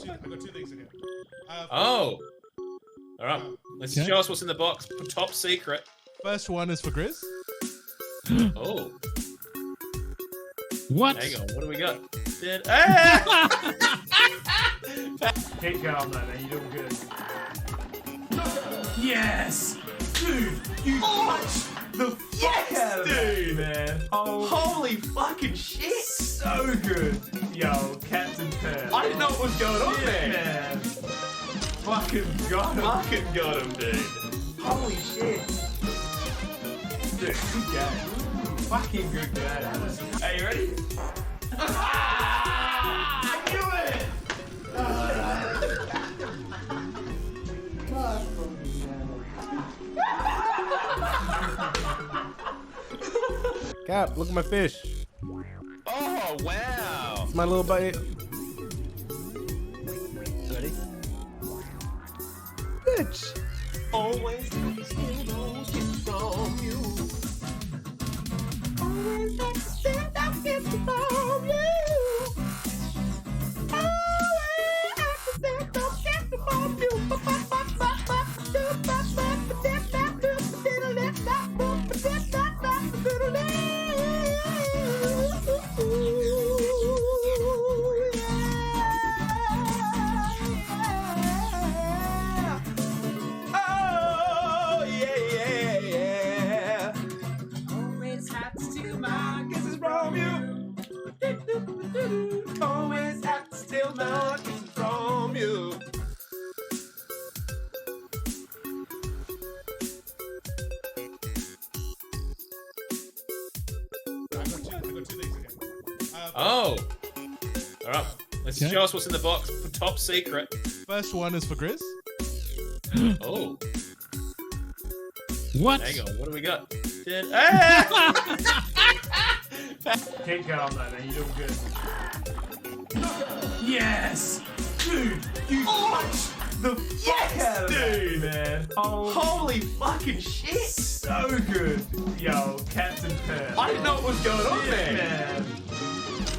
I got two things in here. Oh. All right. Let's show us what's in the box. Top secret. First one is for Grizz. Oh. What? Hang on. What do we got? Keep going, man. You're doing good. Yes! Dude, you touched the fuck out of that, man. Holy fucking shit! So good. Yo, Captain Pearl. I didn't know what was going on there. Man. Fucking got him. Fucking got him, dude. Holy shit. Dude, good game. Fucking good game. Are you ready? I knew it! Cap, look at my fish. Oh, wow. It's my little bite. Ready? Bitch. Always from you. Always from you. Always have to steal my kisses from you. I got two things in here. Oh. All right. Let's show us what's in the box. Top secret. First one is for Grizz. Oh. What? Hang on. What do we got? Keep going, man. You're doing good. Yes! Dude, you touched the fuck out of that, man. Holy fucking shit! So good. Yo, Captain Pearl. I didn't know what was going on there. Man.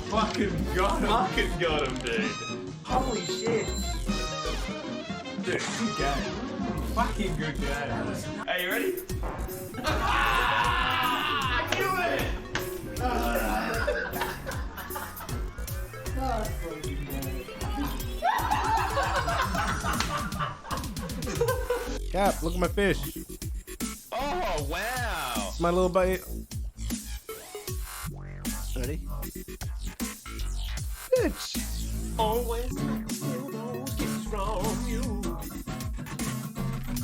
Fucking got him. Fucking got him, dude. Holy shit. Dude, good game. Fucking good game. Are you ready? I knew it! Cap, look at my fish. Oh, wow. It's my little bite. Ready? Bitch. Always steal those kisses from you.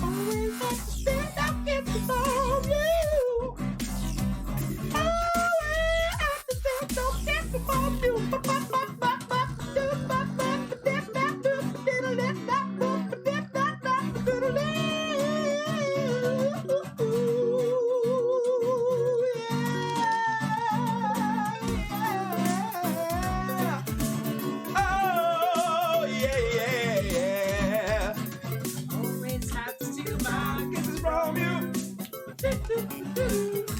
Always have to steal those kisses from you. Always have to steal those kisses from you.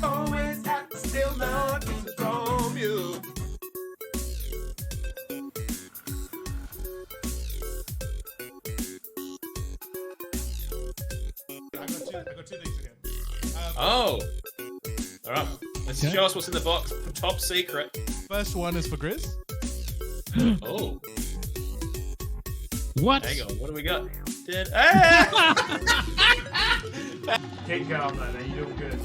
Always have to steal my kisses from you. I got two things in here. Oh. All right. Let's show us what's in the box. Top secret. First one is for Grizz. Oh. What? Hang on. What do we got? Keep going, man. You're doing good.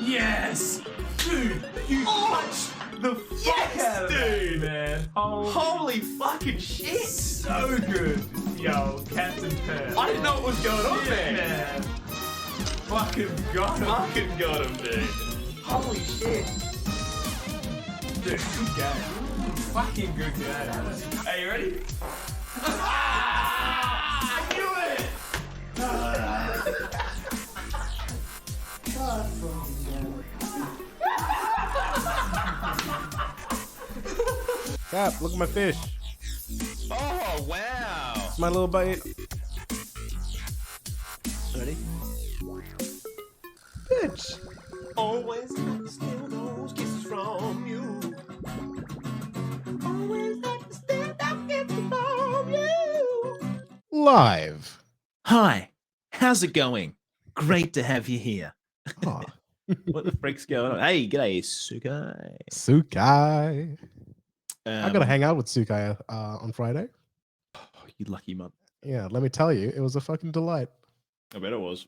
Yes! Dude, you touched the fuck out of that, man. Holy fucking shit! So good. Yo, Captain Pearl. I didn't know what was going on there. Man. Fucking got him. Fucking got him, dude. Holy shit. Dude, good game. Fucking good game. Are you ready? I knew it! Cap, look at my fish. Oh, wow. It's my little bite. Ready? Bitch. Always have to steal those kisses from you. Always have to steal those kisses from you. Live. Hi, how's it going? Great to have you here. Oh, What the frick's going on? Hey, g'day, Sukai. Sukai. I gotta hang out with Sukai on Friday. Oh, you lucky mother. Yeah, let me tell you, it was a fucking delight. I bet it was.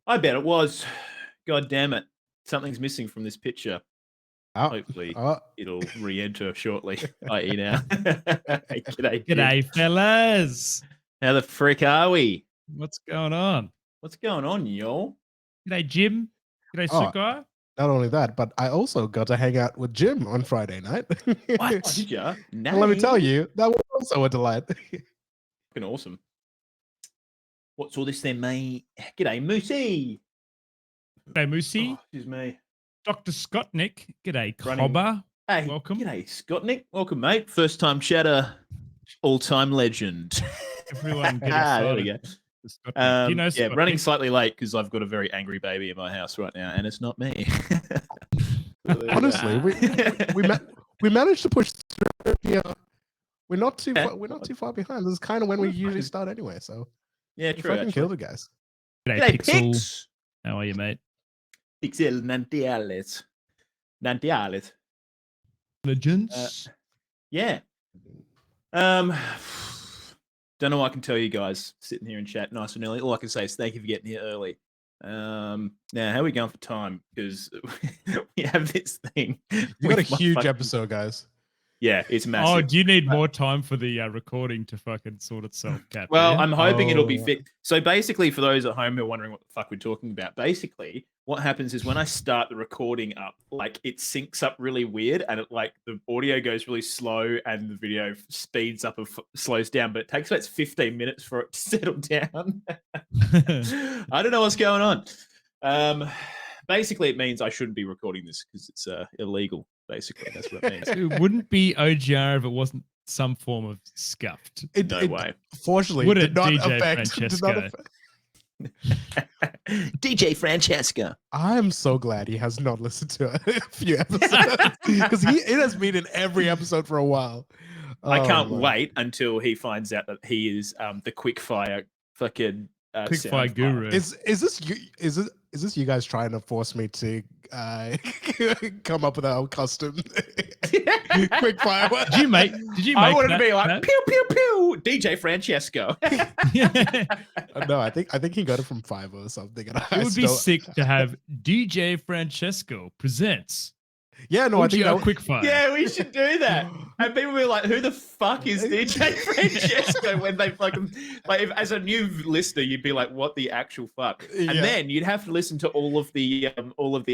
I bet it was. God damn it. Something's missing from this picture. Oh, Hopefully oh, it'll re-enter shortly, i.e. now. G'day, Jim. G'day, fellas. How the frick are we? What's going on? What's going on, y'all? G'day, Jim. G'day, Oh. Sukai. not only that, but I also got to hang out with Jim on Friday night. What? Oh, did ya? And let me tell you, that was also a delight. Fucking awesome. What's all this then, mate? G'day, Moosey. G'day, Moosey. Oh, excuse me. Dr. Scottnick. G'day, Running- Cobber. Hey, Welcome. G'day, Scottnick. Welcome, mate. First time chatter, all-time legend. Everyone get There we excited. go. for Scottnick. Do you know Yeah, running Scottnick? slightly late because I've got a very angry baby in my house right now, and it's not me. Honestly, we managed to push through. Yeah, we're not too far behind. This is kind of when we usually start anyway. So Yeah, we true. fucking Actually. killed it, guys. G'day, G'day, Pixel. Pix. How are you, mate? Pixel Nantiales. Nantiales. Legends. Yeah. Don't know what I can tell you guys sitting here and chat nice and early. All I can say is thank you for getting here early. Now, how are we going for time? Because we have this thing. You got a with my huge fucking- episode, guys. Yeah, it's Oh, massive. do you need more time for the recording to fucking sort itself, Cap? Well, yeah? I'm hoping it'll be Oh. fixed. So basically, for those at home who are wondering what the fuck we're talking about, basically what happens is when I start the recording up, like it syncs up really weird, and it like the audio goes really slow, and the video speeds up and slows down. But it takes about 15 minutes for it to settle down. I don't know what's going on. Basically, it means I shouldn't be recording this because it's illegal. Basically, that's what it means. It wouldn't be OGR if it wasn't some form of scuffed. No way. Fortunately, Would did it, not DJ affect. Did not Francesco? affect. DJ Francesca. I'm so glad he has not listened to a few episodes because it has been in every episode for a while. I Oh, can't man. wait until he finds out that he is the quickfire fucking Quickfire sound guru. Is this you? Is this you guys trying to force me to come up with a custom quick fire? Did you make? Did you make? I wanted to that- be like that? pew pew pew, DJ Francesco. No, I think he got it from Fiverr or something. And It would be sick to have DJ Francesco presents Yeah, no, I think OGR that, Quickfire. Yeah, we should do that. And people be like, "Who the fuck is DJ Francesco?" When they fucking like, if, as a new listener, you'd be like, "What the actual fuck?" And Yeah. then you'd have to listen to all of the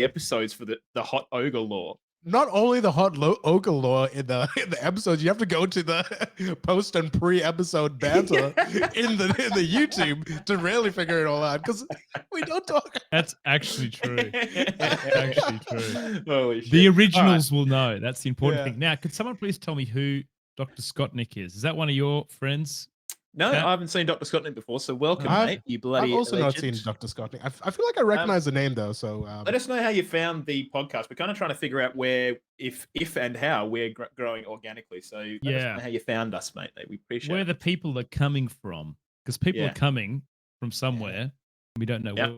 episodes for the hot ogre lore. not only the hot ogre lore in the episodes, you have to go to the post and pre-episode banter in the YouTube to really figure it all out because we don't talk. That's actually true. That's actually true. Holy shit. The originals will know. That's the important Yeah. thing. Now, could someone please tell me who Dr. Scottnick is? Is that one of your friends? No, Yeah. I haven't seen Dr. Scottnick before, so welcome, I've- mate. You bloody I've also not legend. seen Dr. Scott. I feel like I recognize the name though. So Let us know how you found the podcast. We're kind of trying to figure out where, if and how we're growing organically. So let us Yeah. know how you found us, mate. We appreciate Where it. the people are coming from? Because people Yeah. are coming from somewhere. We don't know Yep.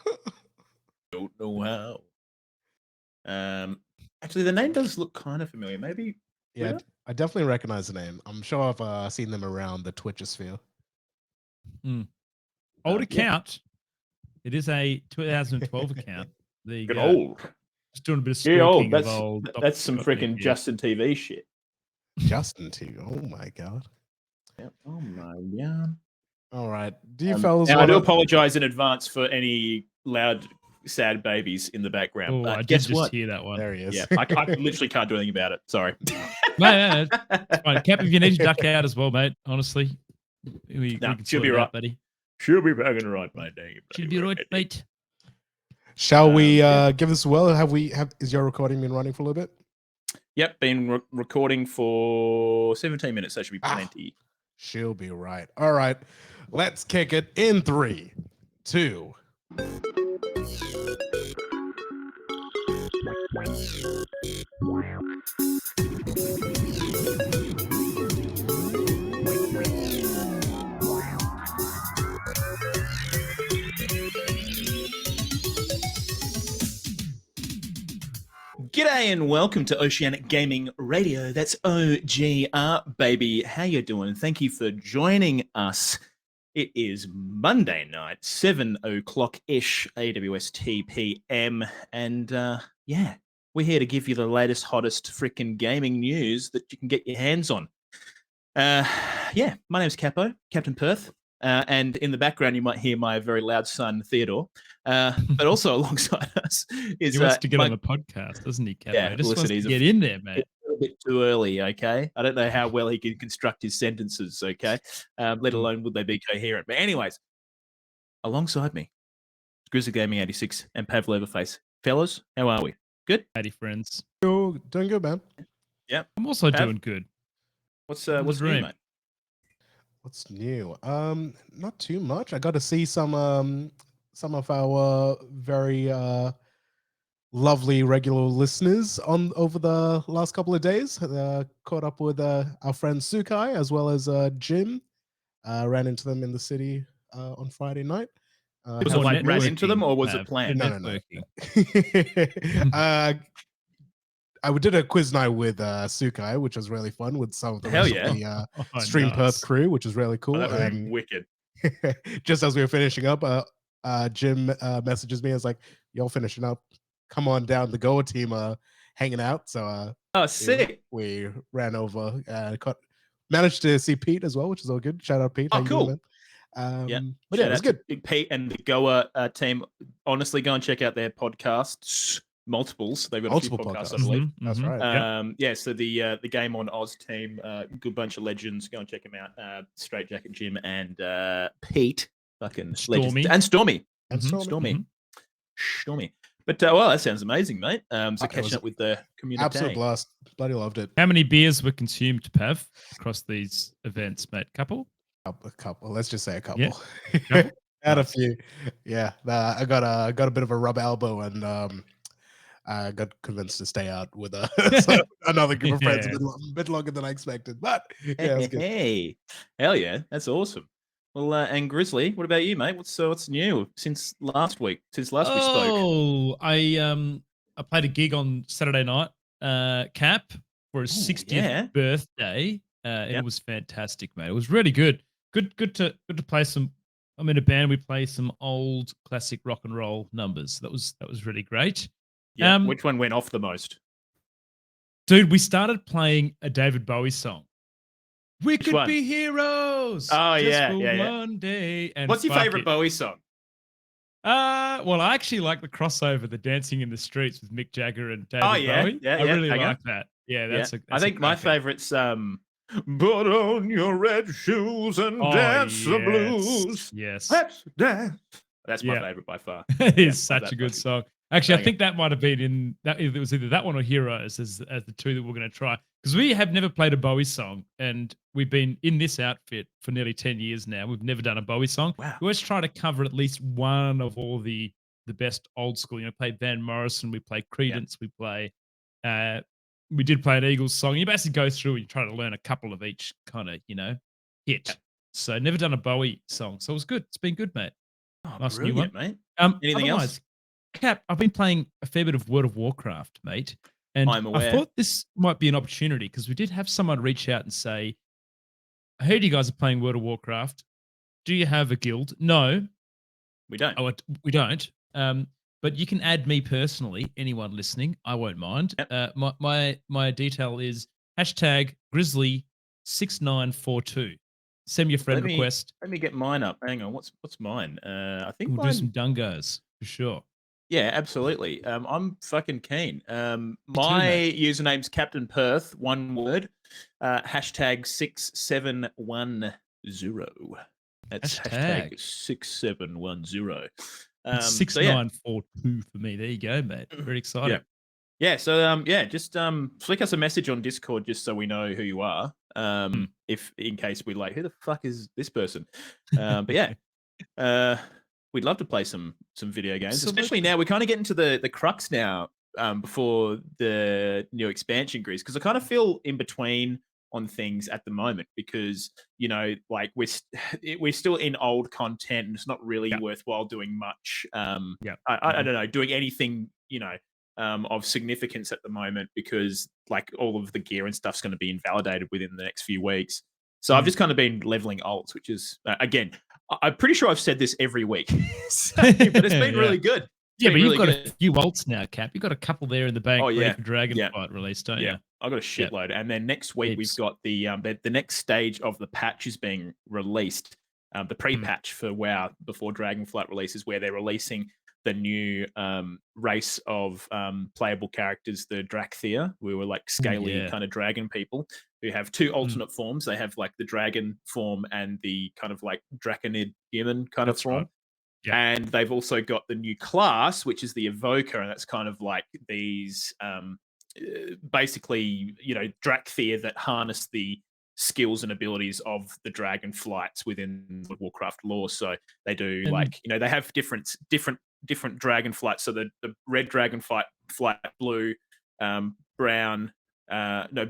where. Don't know how. Actually, the name does look kind of familiar. Maybe. yeah, Twitter? I definitely recognize the name. I'm sure I've seen them around the Twitcher sphere. Old Yeah. account. It is a 2012 account. There you Good go. old. Just doing a bit of Yeah, stalking oh, of old. that's some Dr. Scott freaking Nick, yeah. Justin TV shit. Justin too. Oh my god. Yep. Oh my god. All right. Do you fellas Now, I do want to? apologize in advance for any loud, sad babies in the background. Oh, I did Guess just what? hear that one. There he is. Yeah, I literally can't do anything about it. Sorry. No, it's fine. Cap, if you need to duck out as well, mate. Honestly, we Nah, can she'll sort be it right. out, buddy. She'll be back in the right, mate. Should be right, mate. Shall we yeah. give this a whirl? Is your recording been running for a little bit? Yep, been recording for 17 minutes. That should be plenty. She'll be right. All right. Let's kick it in 3, 2. G'day and welcome to Oceanic Gaming Radio. That's OGR, baby. How you doing? Thank you for joining us. It is Monday night, 7 o'clock-ish, AWST PM. And yeah, we're here to give you the latest, hottest freaking gaming news that you can get your hands on. Yeah, my name's Capo, Captain Perth. And in the background, you might hear my very loud son, Theodore. But also alongside us is... He wants to get on the podcast, doesn't he, Capo? Yeah, He just listen, wants to he's a get in there, mate. a little bit too early, okay? I don't know how well he can construct his sentences, okay? Let alone would they be coherent. But anyways, alongside me, Grizzly Gaming 86 and Pav Leatherface. Fellas, how are we? Good? Howdy, friends. Doing good, man. I'm also Pav? doing good. What's the new, dream. mate? What's new? Not too much. I got to see some of our very lovely regular listeners over the last couple of days. Caught up with our friend Sukai as well as Jim. Ran into them in the city on Friday night. Was it More like ran into them or was networking, it planned? No. networking. I did a quiz night with Sukai, which was really fun with some of the Hell rest yeah. of the Oh, Stream nice. Perth crew, which was really cool. Oh, that would be And wicked. just as we were finishing up, Jim messages me. I was like, "Y'all finishing up? Come on down. The Goa team are hanging out." So Oh, sick. we ran over. Managed to see Pete as well, which is all good. Shout out Pete. Oh, How you doing, cool. man? Yeah. But yeah, Shout it was out to good. Big Pete and the Goa team. Honestly, go and check out their podcasts. Multiples. They've got Multiple a few podcasts, I podcasts. believe. That's Mhm. right. Yeah, so the Game on Oz team, good bunch of legends. Go and check them out. Straight Jacket Jim and Pete, fucking legends, Stormy. and Stormy, And Mhm. Stormy. Stormy. But well, that sounds amazing, mate. So It was catching up with the community. Absolute blast. Bloody loved it. How many beers were consumed, Pav, across these events, mate? Couple? A couple. Let's just say a couple. Yeah. Couple? Had a Nice. few. Yeah. I got a bit of a rub elbow and I got convinced to stay out with another group of friends Yeah. a bit longer than I expected. But yeah, it was good. Hey, hell yeah, that's awesome. Well, and Grizzly, what about you, mate? What's new since last week? Since last we spoke? Oh, I played a gig on Saturday night, Cap, for his 60th yeah. birthday, and Yep. it was fantastic, mate. It was really good. Good to play some. I'm in a band. We play some old classic rock and roll numbers. That was really great. Yeah. Which one went off the most? Dude, we started playing a David Bowie song. We could one? be heroes. Oh, just yeah, for yeah. one day. And What's your fuck favorite it. Bowie song? Well, I actually like the crossover, the Dancing in the Streets with Mick Jagger and David Oh, yeah, Bowie. yeah, I really okay. like that. Yeah, that's Yeah. a. I that's a think my cracker. favorite's "Put on your red shoes and Oh, dance the yes. blues." Yes, Let's dance. That's my Yeah. favorite by far. it Yeah, is such that a good fucking song. Actually, I banger. think that might have been in that. It was either that one or Heroes as the two that we're going to try, because we have never played a Bowie song, and we've been in this outfit for nearly 10 years now. We've never done a Bowie song. Wow. We always try to cover at least one of all the best old school. You know, play Van Morrison, we play Creedence, we play. We did play an Eagles song. You basically go through and you try to learn a couple of each kind of hit. Yep. So never done a Bowie song, so it was good. It's been good, mate. Oh, Nice new one. brilliant, mate. Otherwise, Anything else? Cap, I've been playing a fair bit of World of Warcraft, mate. And I'm I aware. thought this might be an opportunity because we did have someone reach out and say, I heard you guys are playing World of Warcraft. Do you have a guild? No, We don't. we don't. but you can add me personally. Anyone listening, I won't mind. Yep. My detail is hashtag Grizzly6942. Send me a friend request. Let me get mine up. Hang on, what's mine? I think We'll do mine. some dungos for sure. Yeah, absolutely. I'm fucking keen. Me My too, mate. username's Captain Perth, one word. Hashtag 6710. That's hashtag Hashtag. 6710. It's So yeah. 6942 for me. There you go, mate. Very exciting. Yeah, so just flick us a message on Discord just so we know who you are. If in case we like, who the fuck is this person? But yeah, we'd love to play some video games, especially now. We're kind of getting to the crux now, before the new expansion, Grease, because I kind of feel in between on things at the moment because like we're still in old content and it's not really worthwhile doing much. I don't know, doing anything of significance at the moment because like all of the gear and stuff's going to be invalidated within the next few weeks. So I've just kind of been leveling alts, which is again, I'm pretty sure I've said this every week, but it's been really good. Yeah, but you've got a few alts now, Cap. You've got a couple there in the bank ready for Dragonflight release, don't you? I've got a shitload. And then next week we've got the next stage of the patch is being released. The pre-patch for WoW before Dragonflight releases, where they're releasing the new race of playable characters, the Drakthea, who were like scaly kind of dragon people who have two alternate forms. They have like the dragon form and the kind of like draconid human kind of form. Right. Yeah. And they've also got the new class, which is the Evoker, and that's kind of like these basically, Drakthea that harness the skills and abilities of the dragon flights within the Warcraft lore. So they do they have different dragon flights. So the red dragon flight, blue, brown,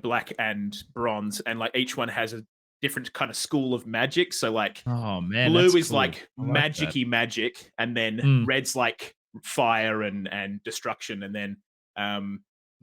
black and bronze, and like each one has a different kind of school of magic. So like, oh man, blue is cool. Like magic-y magic, and then red's like fire and destruction, and then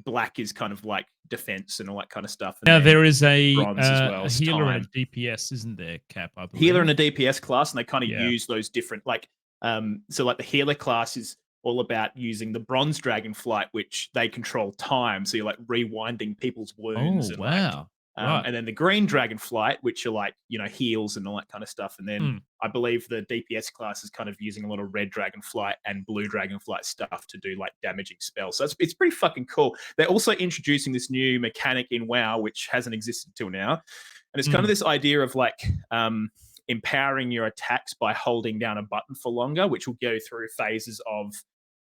black is kind of like defense and all that kind of stuff. And now there is a healer and a DPS, isn't there, Cap? I believe. Healer and a DPS class, and they kind of use those different like so like the healer class is all about using the bronze dragonflight, which they control time, so you're like rewinding people's wounds. Oh, wow. Right. And then the green dragonflight, which are like heals and all that kind of stuff. And then I believe the DPS class is kind of using a lot of red dragonflight and blue dragonflight stuff to do like damaging spells. So it's pretty fucking cool. They're also introducing this new mechanic in WoW, which hasn't existed till now, and it's kind of this idea of like empowering your attacks by holding down a button for longer, which will go through phases of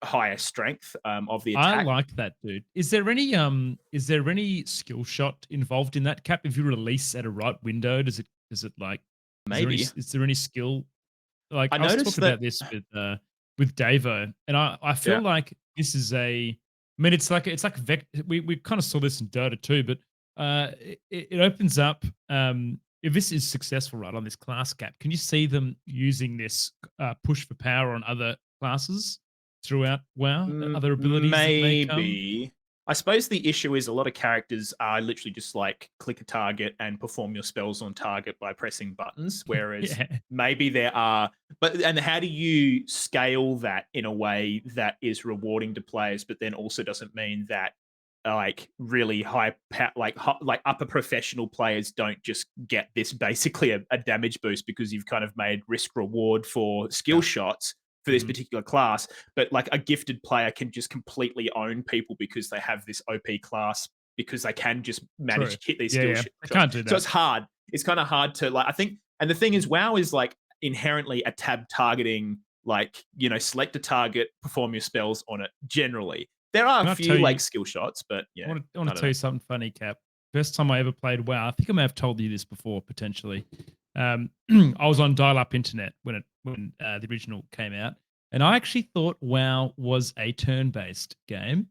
higher strength of the attack. I like that, dude. Is there any skill shot involved in that, Cap? If you release at a right window, does it like maybe is there any skill? Like I was noticed talking about this with Davo, and I feel like this is I mean it's like we kind of saw this in Dota too, but it opens up if this is successful right on this class, Cap, can you see them using this push for power on other classes throughout WoW? Other abilities? Maybe. I suppose the issue is a lot of characters are literally just like click a target and perform your spells on target by pressing buttons, whereas maybe there are. And how do you scale that in a way that is rewarding to players, but then also doesn't mean that like really high, like upper professional players don't just get this basically a damage boost because you've kind of made risk reward for skill shots for this particular class, but like a gifted player can just completely own people because they have this OP class because they can just manage to hit these skill shots. They can't do that. So it's hard. It's kind of hard to like, I think, and the thing is WoW is like inherently a tab targeting, like, select a target, perform your spells on it generally. There are a few like skill shots, but yeah. I want to tell you something funny, Cap. First time I ever played WoW, I think I may have told you this before, potentially. I was on dial-up internet when the original came out, and I actually thought WoW was a turn-based game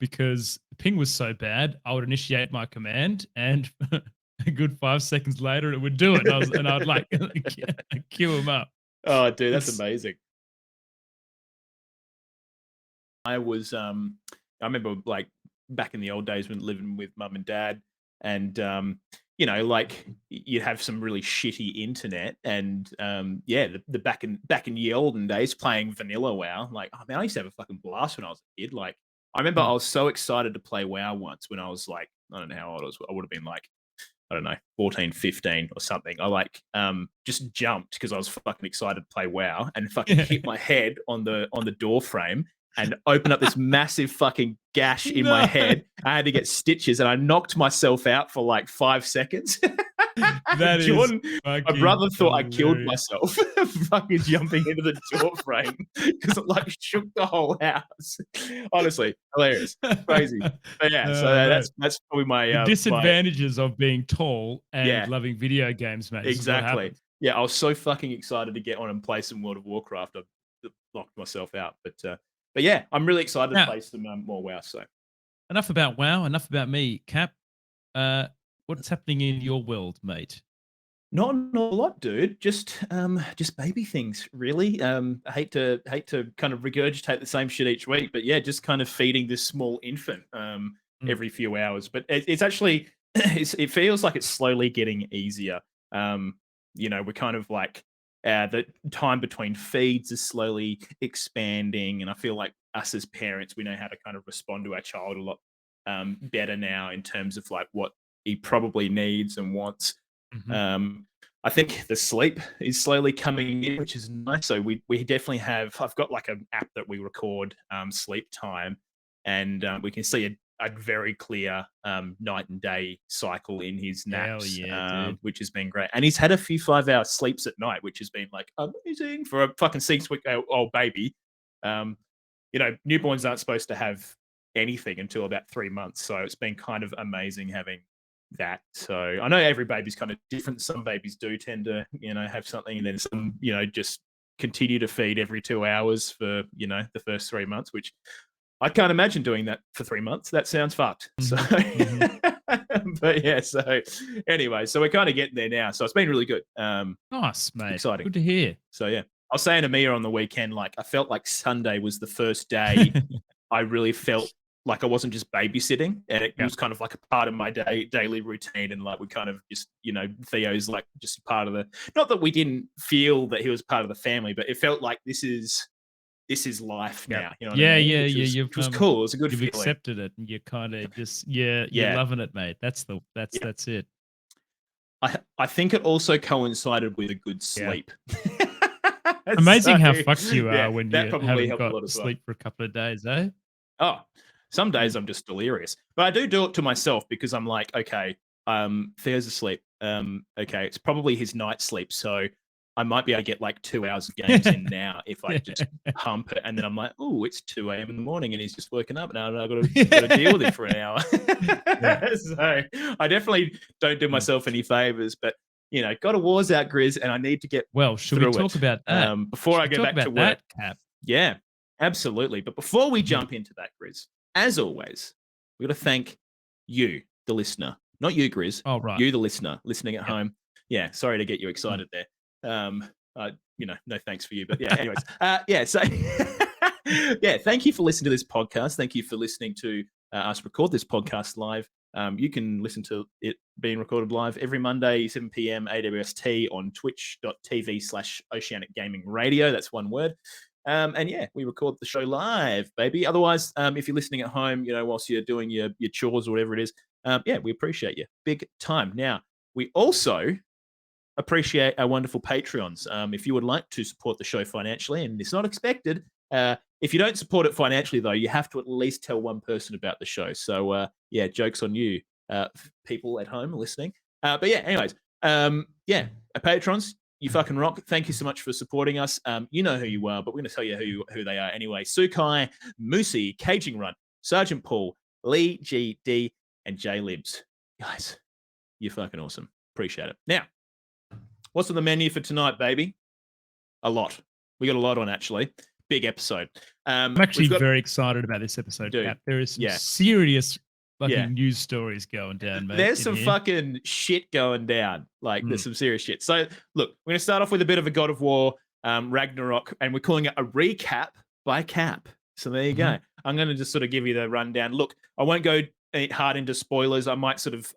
because the ping was so bad. I would initiate my command, and a good 5 seconds later, it would do it, and I'd like queue him up. Oh, dude, that's amazing. I remember like back in the old days when living with mum and dad, and like you'd have some really shitty internet, and the back in the olden days playing vanilla WoW, like, oh man, I used to have a fucking blast when I was a kid. Like, I remember I was so excited to play WoW once when I was like, I don't know how old I was. I would have been like, I don't know, 14, 15 or something. I like just jumped because I was fucking excited to play WoW, and fucking hit my head on the door frame and opened up this massive fucking gash in my head. I had to get stitches, and I knocked myself out for like 5 seconds. That Jordan, is my fucking brother thought I killed hilarious. myself fucking jumping into the door frame because it like shook the whole house. Honestly, hilarious, crazy. But yeah, so Mate. that's probably my The my disadvantages of being tall and Yeah. loving video games, mate. This is what exactly. happens. Yeah, I was so fucking excited to get on and play some World of Warcraft. I locked myself out, but yeah, I'm really excited to Now- play some more WoW. So Enough about WoW. Enough about me, Cap. What's happening in your world, mate? not a lot, dude. Just baby things, really. I hate to kind of regurgitate the same shit each week, but yeah, just kind of feeding this small infant every few hours. But it's actually it feels like it's slowly getting easier. We're kind of like the time between feeds is slowly expanding, and I feel like us as parents, we know how to kind of respond to our child a lot better now in terms of like what he probably needs and wants. I think the sleep is slowly coming in, which is nice. So we definitely have. I've got like an app that we record sleep time, and we can see a very clear night and day cycle in his naps, dude. which has been great. And he's had a few 5-hour sleeps at night, which has been like amazing for a fucking 6-week-old baby. Newborns aren't supposed to have anything until about 3 months, so it's been kind of amazing having that. So I know every baby's kind of different. Some babies do tend to have something, and then some just continue to feed every 2 hours for the first 3 months, which I can't imagine doing that for 3 months. That sounds fucked. So but yeah, so anyway, so we're kind of getting there now, so it's been really good. Nice, mate. Exciting. Good to hear. So yeah, I was saying to Mia on the weekend, like I felt like Sunday was the first day I really felt like I wasn't just babysitting, and it was kind of like a part of my daily routine. And like we kind of just, Theo's like just part of not that we didn't feel that he was part of the family, but it felt like this is life now. You know what I mean? Which was cool. It was a good You've feeling. accepted it, and you're kind of just you're loving it, mate. That's it. I think it also coincided with a good sleep. Amazing how fucked you are when you probably haven't helped a lot got as well. sleep for a couple of days, eh? Oh, some days I'm just delirious, but I do it to myself because I'm like, okay, Theo's asleep. Okay, it's probably his night sleep, so I might be able to get like 2 hours of games in now if I just pump it, and then I'm like, oh, it's 2 a.m. in the morning, and he's just woken up, and I've got to deal with it for an hour. So I definitely don't do myself any favors, but God of War's out, Grizz, and I need to get Well, should we talk about that before I go back to work? Cap? Yeah, absolutely. But before we jump into that, Grizz, as always, we got to thank you, the listener, not you, Grizz. Oh, right. You, the listener, listening at home. Yeah, sorry to get you excited there. No thanks for you, but yeah. Anyways, so yeah, thank you for listening to this podcast. Thank you for listening to us record this podcast live. You can listen to it being recorded live every Monday, 7 p.m. AWST on twitch.tv/Oceanic Gaming Radio. That's one word. And yeah, we record the show live, baby. Otherwise, if you're listening at home, whilst you're doing your chores or whatever it is, yeah, we appreciate you big time. Now, we also appreciate our wonderful Patreons. If you would like to support the show financially, and it's not expected, if you don't support it financially, though, you have to at least tell one person about the show. So, yeah, joke's on you, people at home listening. But yeah, anyways, yeah, our patrons, you fucking rock. Thank you so much for supporting us. You know who you are, but we're going to tell you who they are anyway. Sukai, Moosey, Caging Run, Sergeant Paul, Lee GD, and J Libs. Guys, you're fucking awesome. Appreciate it. Now, what's on the menu for tonight, baby? A lot. We got a lot on, actually. Big episode. I'm actually very excited about this episode, Dude, Cap. There is some serious fucking news stories going down, mate. There's some fucking shit going down. Like, there's some serious shit. So, look, we're going to start off with a bit of a God of War, Ragnarok, and we're calling it a recap by Cap. So there you go. I'm going to just sort of give you the rundown. Look, I won't go hard into spoilers. I might sort of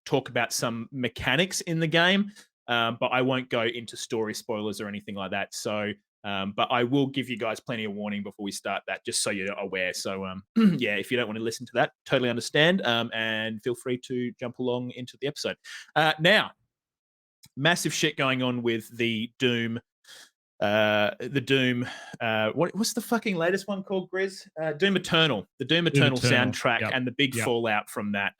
talk about some mechanics in the game, but I won't go into story spoilers or anything like that. So, but I will give you guys plenty of warning before we start that, just so you're aware. So, yeah, if you don't want to listen to that, totally understand, and feel free to jump along into the episode. Now, massive shit going on with the Doom. What's the fucking latest one called, Grizz? Doom Eternal, the Doom Eternal soundtrack. Yep. And the big fallout from that.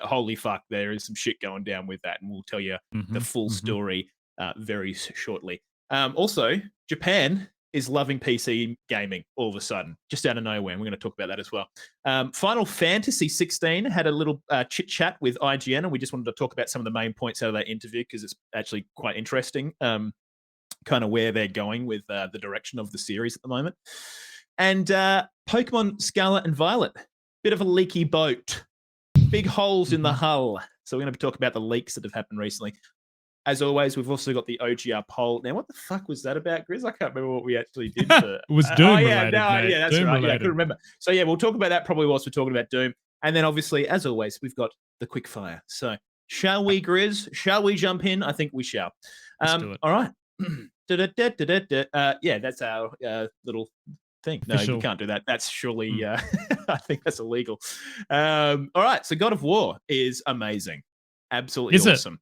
Holy fuck, there is some shit going down with that, and we'll tell you the full story very shortly. Also, Japan is loving PC gaming all of a sudden, just out of nowhere, and we're going to talk about that as well. Final Fantasy 16 had a little chit chat with IGN, and we just wanted to talk about some of the main points out of that interview because it's actually quite interesting. Kind of where they're going with the direction of the series at the moment. And Pokemon Scarlet and Violet, bit of a leaky boat, big holes in the hull. So we're going to talk about the leaks that have happened recently. As always, we've also got the OGR poll. Now, what the fuck was that about, Grizz? I can't remember what we actually did. For, It was Doom related, mate. Yeah, that's Doom right. related. Yeah, I couldn't remember. So yeah, we'll talk about that probably whilst we're talking about Doom. And then obviously, as always, we've got the quick fire. So shall we, Grizz? Shall we jump in? I think we shall. Let's do it. All right. Yeah, that's our little thing. No, Official. we can't do that. That's surely, I think that's illegal. All right, so God of War is amazing. Absolutely Is it? awesome.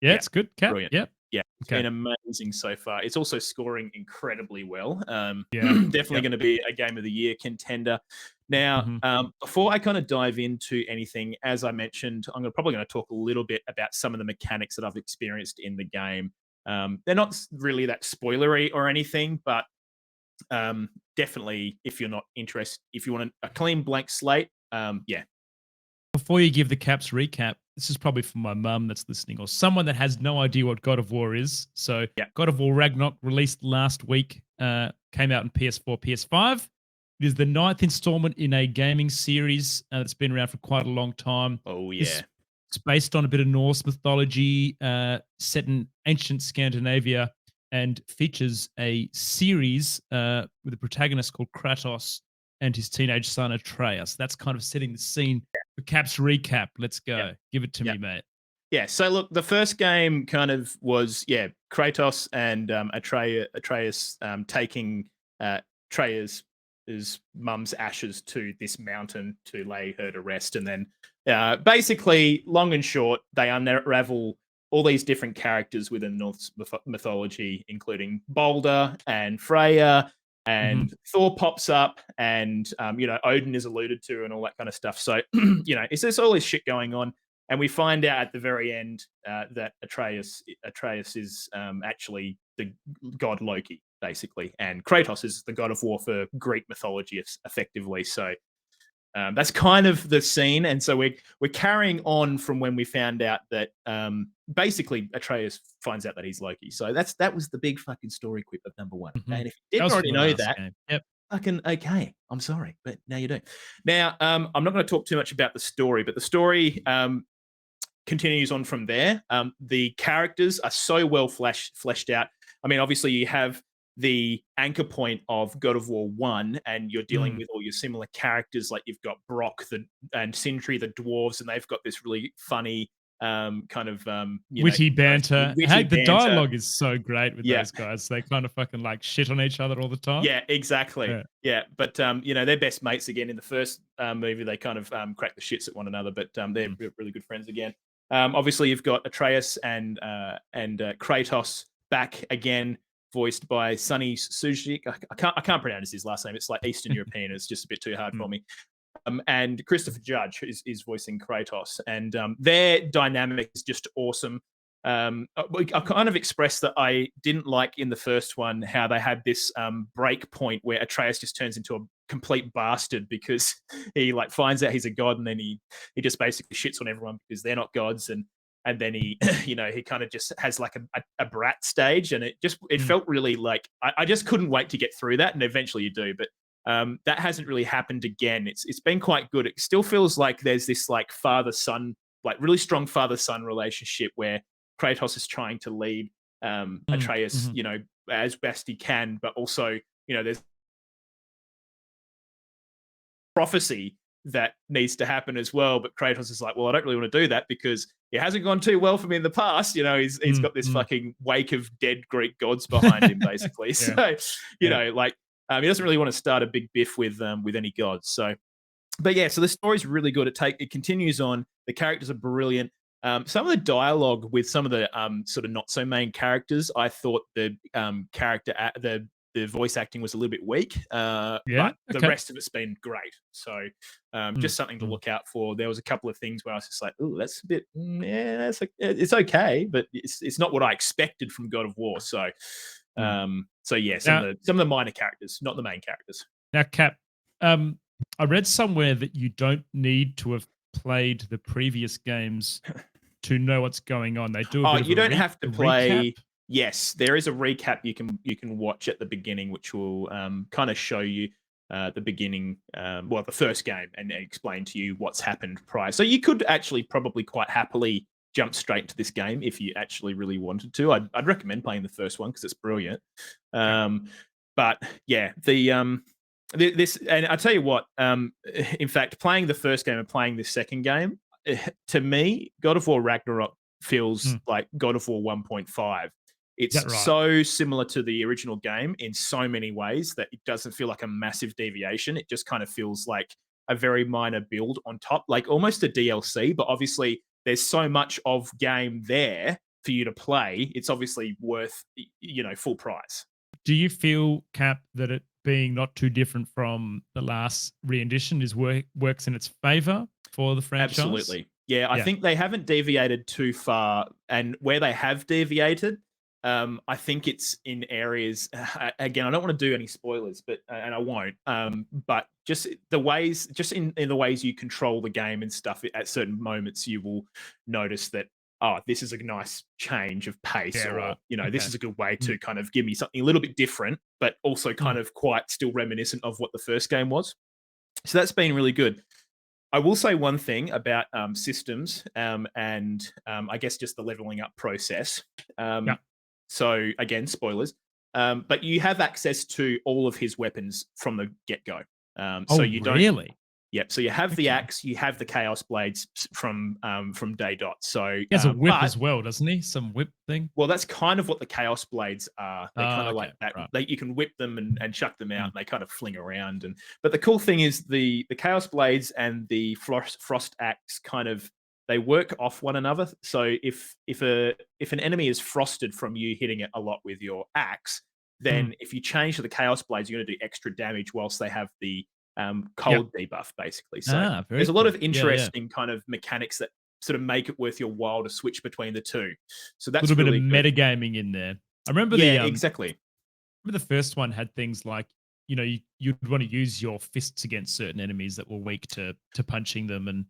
Yeah, it's good. Cap. Brilliant. Yep. Yeah, it's Okay. been amazing so far. It's also scoring incredibly well. Yeah. Definitely going to be a Game of the Year contender. Now, before I kind of dive into anything, as I mentioned, I'm probably going to talk a little bit about some of the mechanics that I've experienced in the game. They're not really that spoilery or anything, but definitely if you're not interested, if you want a clean blank slate, yeah. Before you give the Caps recap, this is probably for my mum that's listening or someone that has no idea what God of War is. So God of War Ragnarok released last week, came out on PS4, PS5. It is the 9th installment in a gaming series that's been around for quite a long time. Oh, yeah. It's based on a bit of Norse mythology, set in ancient Scandinavia, and features a series with a protagonist called Kratos and his teenage son Atreus. That's kind of setting the scene for Cap's recap. Let's go. Yep. Give it to me, mate. Yeah, so look, the first game kind of was, Kratos and Atreus taking Atreus' mum's ashes to this mountain to lay her to rest. And then basically, long and short, they unravel all these different characters within Norse mythology, including Balder and Freya, and Thor pops up, and Odin is alluded to, and all that kind of stuff. So it's just all this shit going on, and we find out at the very end that Atreus is actually the god Loki, basically, and Kratos is the god of war for Greek mythology, effectively. So that's kind of the scene, and so we're carrying on from when we found out that basically Atreus finds out that he's Loki. So that was the big fucking story quip of number one. Okay? And if you didn't already know that, fucking okay, I'm sorry, but now you do. Now, I'm not going to talk too much about the story, but the story continues on from there. The characters are so well fleshed out. I mean, obviously you have the anchor point of God of War 1, and you're dealing with all your similar characters, like you've got Brock and Sindri, the dwarves, and they've got this really funny kind of witty banter. Witty The banter. dialogue is so great with those guys. They kind of fucking like shit on each other all the time. Yeah, exactly. Yeah. But they're best mates again. In the first movie, they kind of crack the shits at one another, but they're really good friends again. Obviously, you've got Atreus and Kratos back again, voiced by Sonny Sujic. I can't pronounce his last name. It's like Eastern European. It's just a bit too hard for me. And Christopher Judge is voicing Kratos, and their dynamic is just awesome. I kind of expressed that I didn't like in the first one how they had this break point where Atreus just turns into a complete bastard because he like finds out he's a god, and then he just basically shits on everyone because they're not gods, and then he he kind of just has like a brat stage, and it felt really like I just couldn't wait to get through that, and eventually you do, but that hasn't really happened again. It's been quite good. It still feels like there's this like father-son, like really strong father-son relationship where Kratos is trying to lead Atreus, as best he can, but also, there's prophecy that needs to happen as well. But Kratos is like, well, I don't really want to do that because it hasn't gone too well for me in the past. He's got this fucking wake of dead Greek gods behind him, basically. So, he doesn't really want to start a big biff with any gods. So, but yeah, so the story's really good. It continues on. The characters are brilliant. Some of the dialogue with some of the sort of not so main characters, I thought the the voice acting was a little bit weak. But the rest of it's been great. So just something to look out for. There was a couple of things where I was just like, "Oh, that's a bit, it's okay, but it's not what I expected from God of War." So some of the minor characters, not the main characters. Now, Cap, I read somewhere that you don't need to have played the previous games to know what's going on. They do. You don't have to play. Recap? Yes, there is a recap you can watch at the beginning, which will kind of show you the beginning, the first game, and explain to you what's happened prior. So you could actually probably quite happily jump straight to this game if you actually really wanted to. I'd recommend playing the first one because it's brilliant. But yeah, this, and I tell you what, in fact, playing the first game and playing the second game, to me, God of War Ragnarok feels like God of War 1.5. It's so similar to the original game in so many ways that it doesn't feel like a massive deviation. It just kind of feels like a very minor build on top, like almost a DLC, but obviously there's so much of game there for you to play. It's obviously worth, full price. Do you feel, Cap, that it being not too different from the last rendition works in its favor for the franchise? Absolutely. Yeah, I think they haven't deviated too far. And where they have deviated, I think it's in areas, again, I don't want to do any spoilers, but and I won't, but just the ways, in the ways you control the game and stuff at certain moments, you will notice that, this is a nice change of pace, this is a good way to kind of give me something a little bit different, but also kind of quite still reminiscent of what the first game was. So that's been really good. I will say one thing about systems and I guess just the leveling up process. So again, spoilers, but you have access to all of his weapons from the get-go. So you don't really? Yep. So you have the axe, you have the chaos blades from day dot. So he has a whip as well, doesn't he? Some whip thing. Well, that's kind of what the chaos blades are. They're kind of like that. Right. You can whip them and chuck them out, and they kind of fling around. But the cool thing is the chaos blades and the frost axe kind of, they work off one another. So if an enemy is frosted from you hitting it a lot with your axe, then if you change to the chaos blades, you're going to do extra damage whilst they have the cold debuff, basically. So there's a lot of interesting kind of mechanics that sort of make it worth your while to switch between the two. So that's a little really bit of metagaming in there. I remember exactly. I remember the first one had things like, you'd want to use your fists against certain enemies that were weak to punching them and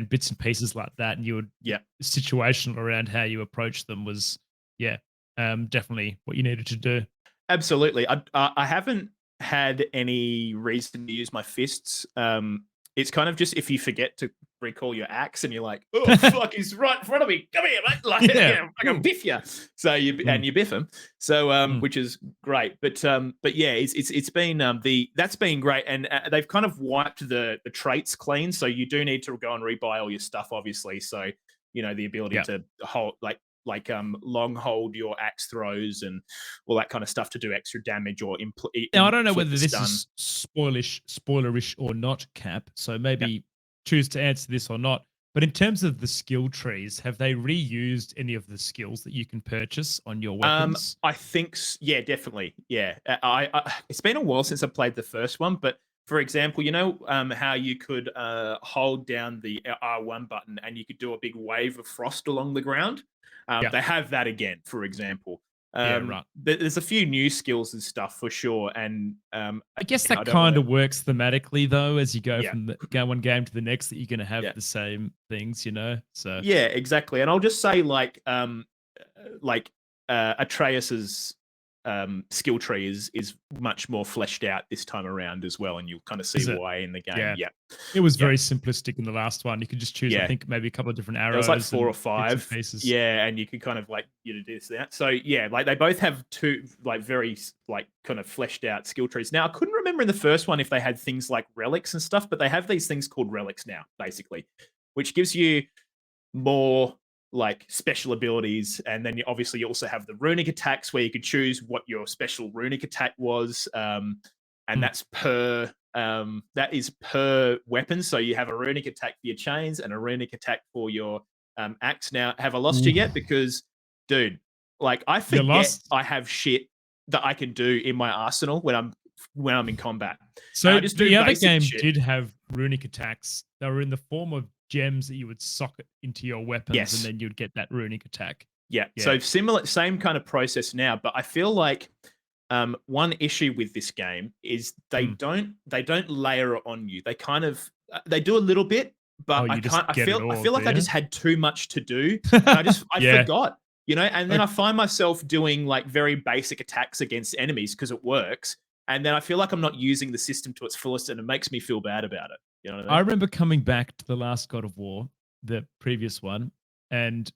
bits and pieces like that. And you would situational around how you approach them was definitely what you needed to do. Absolutely. I haven't had any reason to use my fists. It's kind of just if you forget to recall your axe and you're like, oh fuck, he's right in front of me. Come here, mate. Like, I can biff you. So you biff him. So which is great. But yeah, it's been that's been great, and they've kind of wiped the traits clean. So you do need to go and rebuy all your stuff, obviously. So the ability to hold long hold your axe throws and all that kind of stuff to do extra damage or now I don't know whether this is spoilerish or not, Cap, so maybe choose to answer this or not, but in terms of the skill trees, have they reused any of the skills that you can purchase on your weapons? I think definitely. I it's been a while since I played the first one, but for example, how you could hold down the R1 button and you could do a big wave of frost along the ground. They have that again, for example. There's a few new skills and stuff for sure, and I guess that kind of works thematically, though, as you go from one game to the next, that you're going to have the same things, So exactly. And I'll just say, Atreus's skill tree is much more fleshed out this time around as well, and you'll kind of see Is it? why in the game. Yeah. Yeah, It was Yeah. very simplistic in the last one. You could just choose, I Yeah. think, maybe a couple of different there arrows. was like 4 or and bits and 5. pieces. Yeah, and you could kind of like do this that. So yeah, like they both have two like very like kind of fleshed out skill trees. Now I couldn't remember in the first one if they had things like relics and stuff, but they have these things called relics now, basically, which gives you more like special abilities. And then obviously you also have the runic attacks where you could choose what your special runic attack was. And that's per weapon. So you have a runic attack for your chains and a runic attack for your axe. Now, have I lost you yet? Because, dude, like I forget lost. I have shit that I can do in my arsenal when I'm in combat. So I just do the other basic game shit. did have runic attacks. They were in the form of gems that you would socket into your weapons, Yes. and then you'd get that runic attack. Yeah. Yeah. So same kind of process now, but I feel like one issue with this game is they don't layer it on you. They kind of they do a little bit, but I feel like I just had too much to do. And I forgot, you know, and then I find myself doing like very basic attacks against enemies because it works. And then I feel like I'm not using the system to its fullest, and it makes me feel bad about it. You know what I mean? I remember coming back to the last God of War, the previous one, and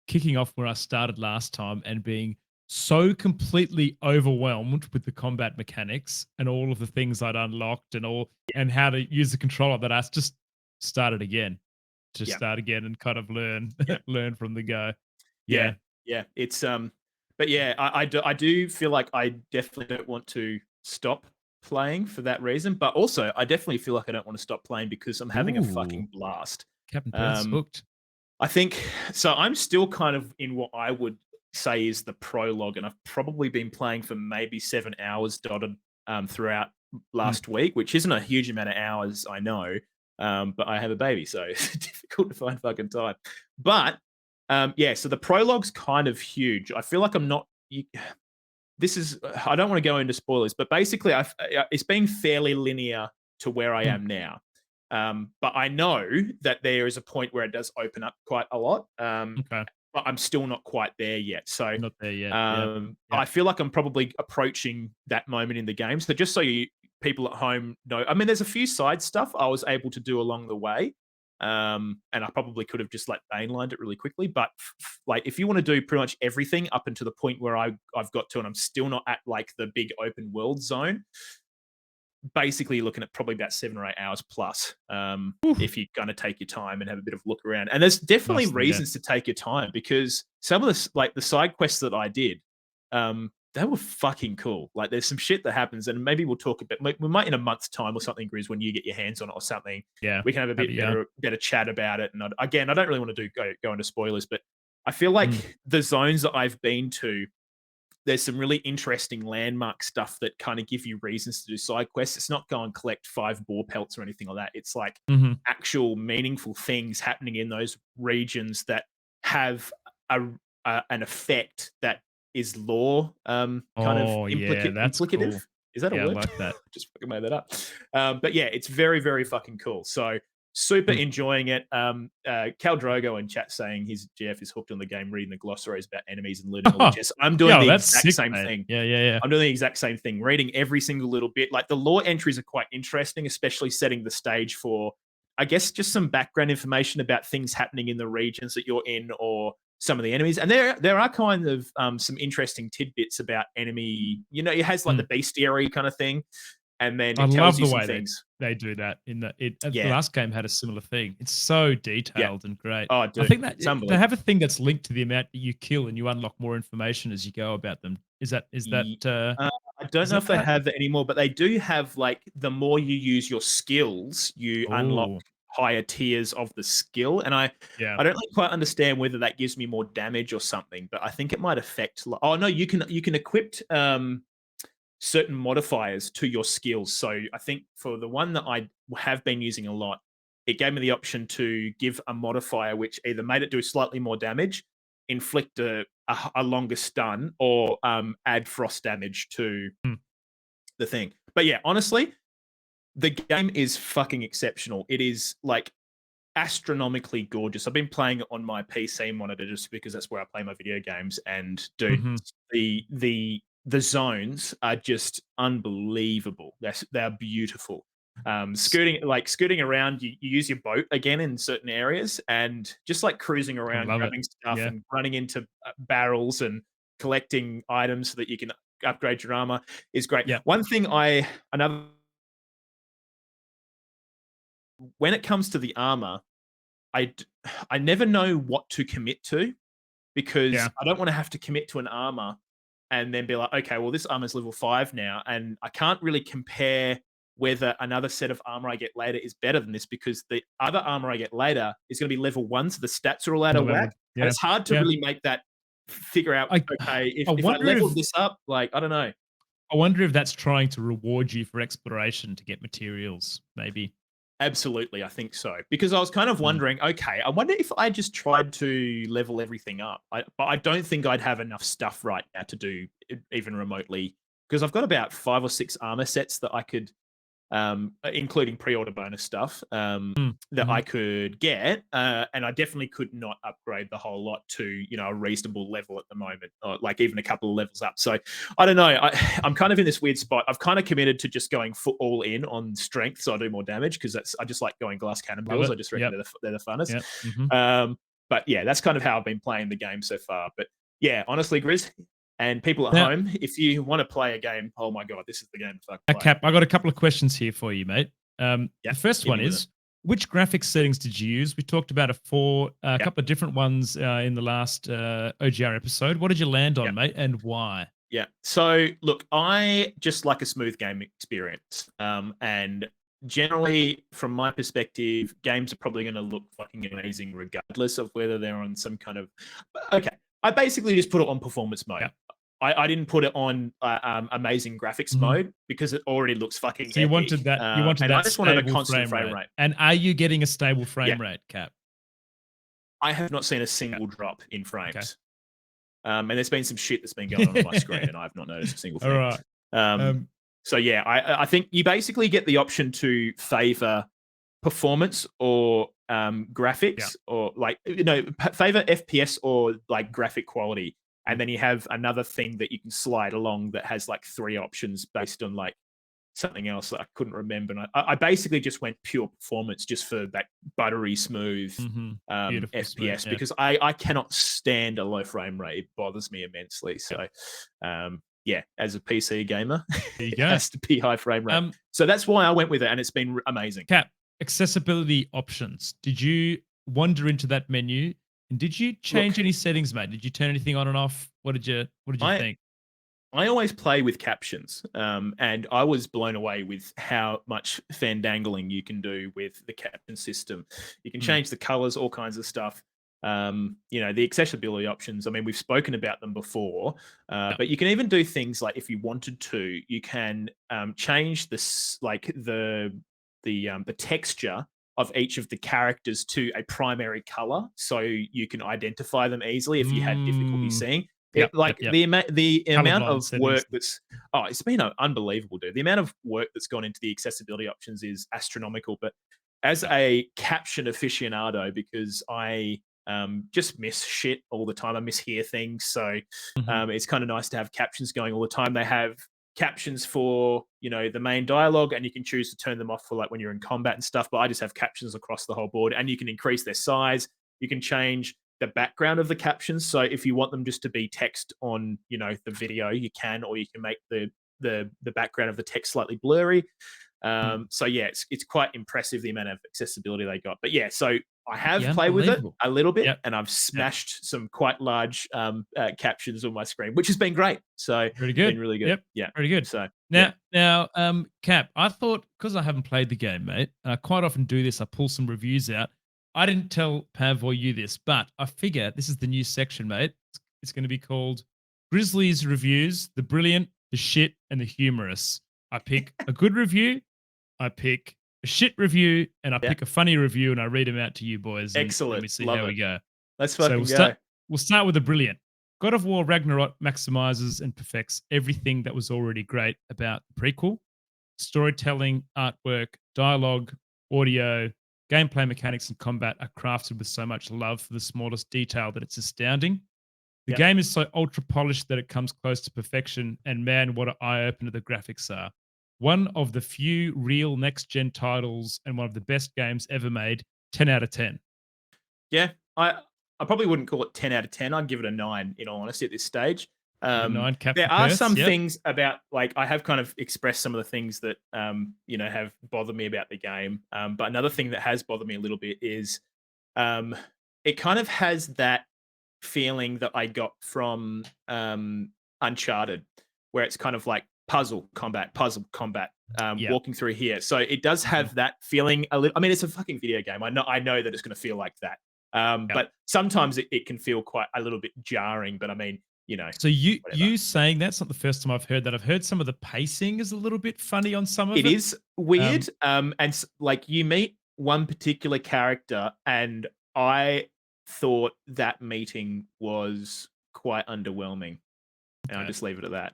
kicking off where I started last time and being so completely overwhelmed with the combat mechanics and all of the things I'd unlocked and how to use the controller that I just started again. Start again and kind of learn from the go. Yeah. It's but yeah, I do feel like I definitely don't want to stop playing for that reason, but also I definitely feel like I don't want to stop playing because I'm having a fucking blast. Captain Perth's hooked. I think so. I'm still kind of in what I would say is the prologue, and I've probably been playing for maybe 7 hours dotted throughout last week, which isn't a huge amount of hours, I know. But I have a baby, so it's difficult to find fucking time. But yeah, so the prologue's kind of huge. I feel like I'm not. I don't want to go into spoilers, but basically, it's been fairly linear to where I am now. But I know that there is a point where it does open up quite a lot. Okay. But I'm still not quite there yet. So Not there yet. I feel like I'm probably approaching that moment in the game. So just so people at home know, I mean, there's a few side stuff I was able to do along the way. And I probably could have just like mainlined it really quickly. But like, if you want to do pretty much everything up until the point where I've got to, and I'm still not at like the big open world zone, basically you're looking at probably about 7 or 8 hours plus if you're going to take your time and have a bit of look around. And there's definitely reasons to take your time, because some of the side quests that I did, they were fucking cool. Like there's some shit that happens, and maybe we'll talk a bit. We might in a month's time or something, Grizz, when you get your hands on it or something. Yeah, we can have a bit better chat about it. And I don't really want to go into spoilers, but I feel like the zones that I've been to, there's some really interesting landmark stuff that kind of give you reasons to do side quests. It's not go and collect 5 boar pelts or anything like that. It's like actual meaningful things happening in those regions that have an effect that is lore implicative. Cool. Is that a word? I like that. Just fucking made that up. But yeah, it's very, very fucking cool. So super enjoying it. Cal Drogo in chat saying his GF is hooked on the game, reading the glossaries about enemies and looting witches. I'm doing the exact same thing. Yeah. I'm doing the exact same thing, reading every single little bit. Like the lore entries are quite interesting, especially setting the stage for, I guess, just some background information about things happening in the regions that you're in or some of the enemies. And there are kind of some interesting tidbits about enemy, you know, it has like the bestiary kind of thing. And then it tells you some things. They do that in the last game had a similar thing. It's so detailed and great. Oh, dude, I think that they have a thing that's linked to the amount that you kill, and you unlock more information as you go about them. Is that? I don't know if they have that anymore, but they do have, like, the more you use your skills, you unlock higher tiers of the skill. And I don't really quite understand whether that gives me more damage or something, but I think it might affect. Oh no, you can equip certain modifiers to your skills. So I think for the one that I have been using a lot, it gave me the option to give a modifier which either made it do slightly more damage, inflict a longer stun, or add frost damage to the thing. But yeah, honestly, the game is fucking exceptional. It is like astronomically gorgeous. I've been playing it on my PC monitor just because that's where I play my video games. And dude, the the zones are just unbelievable. They're beautiful. Scooting around, you use your boat again in certain areas, and just like cruising I around, love it. grabbing stuff Yeah. and running into barrels and collecting items so that you can upgrade your armor is great. Yeah. One thing another when it comes to the armor, I never know what to commit to because Yeah. I don't want to have to commit to an armor and then be like, okay, well, this armor's level 5 now, and I can't really compare whether another set of armor I get later is better than this because the other armor I get later is going to be level 1, so the stats are all out of Level. whack. Yeah. And it's hard to Yeah. really make that figure out, I okay, if I I wonder leveled if this up, like, I don't know. I wonder if that's trying to reward you for exploration to get materials, maybe. Absolutely, I think so. Because I was kind of wondering, okay, I wonder if I just tried to level everything up. But I don't think I'd have enough stuff right now to do it even remotely. Because I've got about 5 or 6 armor sets that I could, including pre-order bonus stuff, that I could get, and I definitely could not upgrade the whole lot to a reasonable level at the moment, or like even a couple of levels up. So I don't know. I'm kind of in this weird spot. I've kind of committed to just going all in on strength, so I do more damage because I just like going glass cannonballs. I just reckon they're the funnest. Yep. Mhm. But yeah, that's kind of how I've been playing the game so far. But yeah, honestly, Grizz, and people at Now- home, if you want to play a game, oh my god, this is the game to fucking play. Cap, I got a couple of questions here for you, mate. Yeah, The first hit one me with is, which graphics settings did you use? We talked about a couple of different ones in the last OGR episode. What did you land on, mate, and why? Yeah. So look, I just like a smooth game experience. And generally, from my perspective, games are probably going to look fucking amazing regardless of whether they're on some kind of. Okay, I basically just put it on performance mode. Yeah. I didn't put it on amazing graphics mode because it already looks fucking. So you epic. wanted that. You wanted and that. I just wanted a stable constant frame rate. And are you getting a stable frame rate, Cap? I have not seen a single drop in frames. Okay. And there's been some shit that's been going on my screen, and I've not noticed a single thing. All right. So yeah, I think you basically get the option to favor performance or graphics, or like favor FPS or like graphic quality, and then you have another thing that you can slide along that has like 3 options based on like something else that I couldn't remember. And I basically just went pure performance just for that buttery smooth FPS smooth, because I cannot stand a low frame rate. It bothers me immensely. So yeah, as a PC gamer, it has to be high frame rate. So that's why I went with it, and it's been amazing. Cap, accessibility options. Did you wander into that menu, and did you change any settings, mate? Did you turn anything on and off? What did you think? I always play with captions, and I was blown away with how much fandangling you can do with the caption system. You can change the colors, all kinds of stuff. The accessibility options, I mean, we've spoken about them before, but you can even do things like, if you wanted to, you can change this, like the texture of each of the characters to a primary color, so you can identify them easily if you had difficulty seeing. The amount of work that's it's been unbelievable, dude. The amount of work that's gone into the accessibility options is astronomical. But as a caption aficionado, because I just miss shit all the time, I mishear things, so it's kind of nice to have captions going all the time. They have captions for the main dialogue, and you can choose to turn them off for like when you're in combat and stuff. But I just have captions across the whole board, and you can increase their size. You can change the background of the captions, so if you want them just to be text on the video, you can, or you can make the background of the text slightly blurry. So yeah, it's quite impressive the amount of accessibility they got. But yeah, so I have played with it a little bit, and I've smashed some quite large captions on my screen, which has been great. So pretty good, been really good. Yeah, pretty good. So now, Cap, I thought, because I haven't played the game, mate, I quite often do this. I pull some reviews out. I didn't tell Pav or you this, but I figure this is the new section, mate. It's going to be called Grizzly's Reviews: The Brilliant, the Shit, and the Humorous. I pick a good review, I pick a shit review, and I pick a funny review, and I read them out to you boys. Excellent. Let me see Love how it. we go. Let's fucking go. We'll start with the brilliant. God of War Ragnarok maximizes and perfects everything that was already great about the prequel. Storytelling, artwork, dialogue, audio, gameplay mechanics, and combat are crafted with so much love for the smallest detail that it's astounding. The Yep. game is so ultra polished that it comes close to perfection, and man, what an eye opener the graphics are. One of the few real next gen titles and one of the best games ever made. 10 out of 10. Yeah, I probably wouldn't call it 10 out of 10. I'd give it a 9, in all honesty, at this stage. Give it 9, Captain There are Curse, some yep. things about, like, I have kind of expressed some of the things that, have bothered me about the game. But another thing that has bothered me a little bit is it kind of has that feeling that I got from Uncharted, where it's kind of like puzzle combat, Yeah. walking through here. So it does have that feeling a little. I mean, it's a fucking video game. I know that it's going to feel like that. But sometimes it can feel quite a little bit jarring. But I mean, So you whatever. saying that's not the first time I've heard that. I've heard some of the pacing is a little bit funny on some of it. It is weird. Like you meet one particular character, and I thought that meeting was quite underwhelming, and I'll Okay. just leave it at that.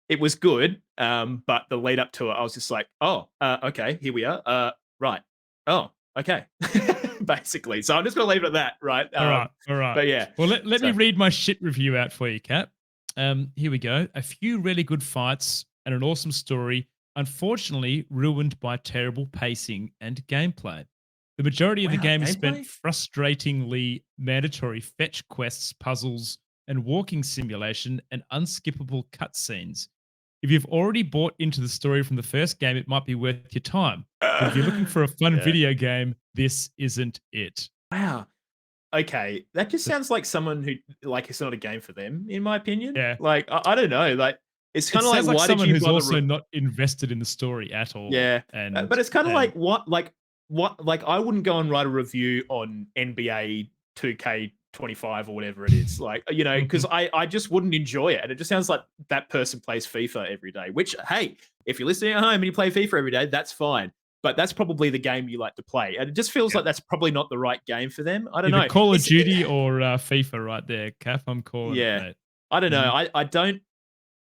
It was good, but the lead up to it, I was just like, oh, okay, here we are. Right. Oh, okay. Basically. So I'm just going to leave it at that, right? All right. But yeah. Well, let me so- read my shit review out for you, Cap. Here we go. A few really good fights and an awesome story, unfortunately ruined by terrible pacing and gameplay. The majority of the Wow, game is spent gameplay? frustratingly mandatory fetch quests, puzzles, and walking simulation and unskippable cutscenes. If you've already bought into the story from the first game, it might be worth your time. But if you're looking for a fun Yeah. video game, this isn't it. Wow. Okay, that just sounds like someone who, like, it's not a game for them, in my opinion. Yeah. Like, I don't know. Like, it's It kind of like, sounds like why did someone you who's bother? also not invested in the story at all. Yeah, and but it's kind of and- like what, like I wouldn't go and write a review on NBA 2K25 or whatever it is, like, because I just wouldn't enjoy it, and it just sounds like that person plays FIFA every day. Which, hey, if you're listening at home and you play FIFA every day, that's fine. But that's probably the game you like to play, and it just feels like that's probably not the right game for them. I don't know. either Call of It's- Duty or FIFA right there, Cap. I'm calling Yeah. it, mate. I don't know. I don't.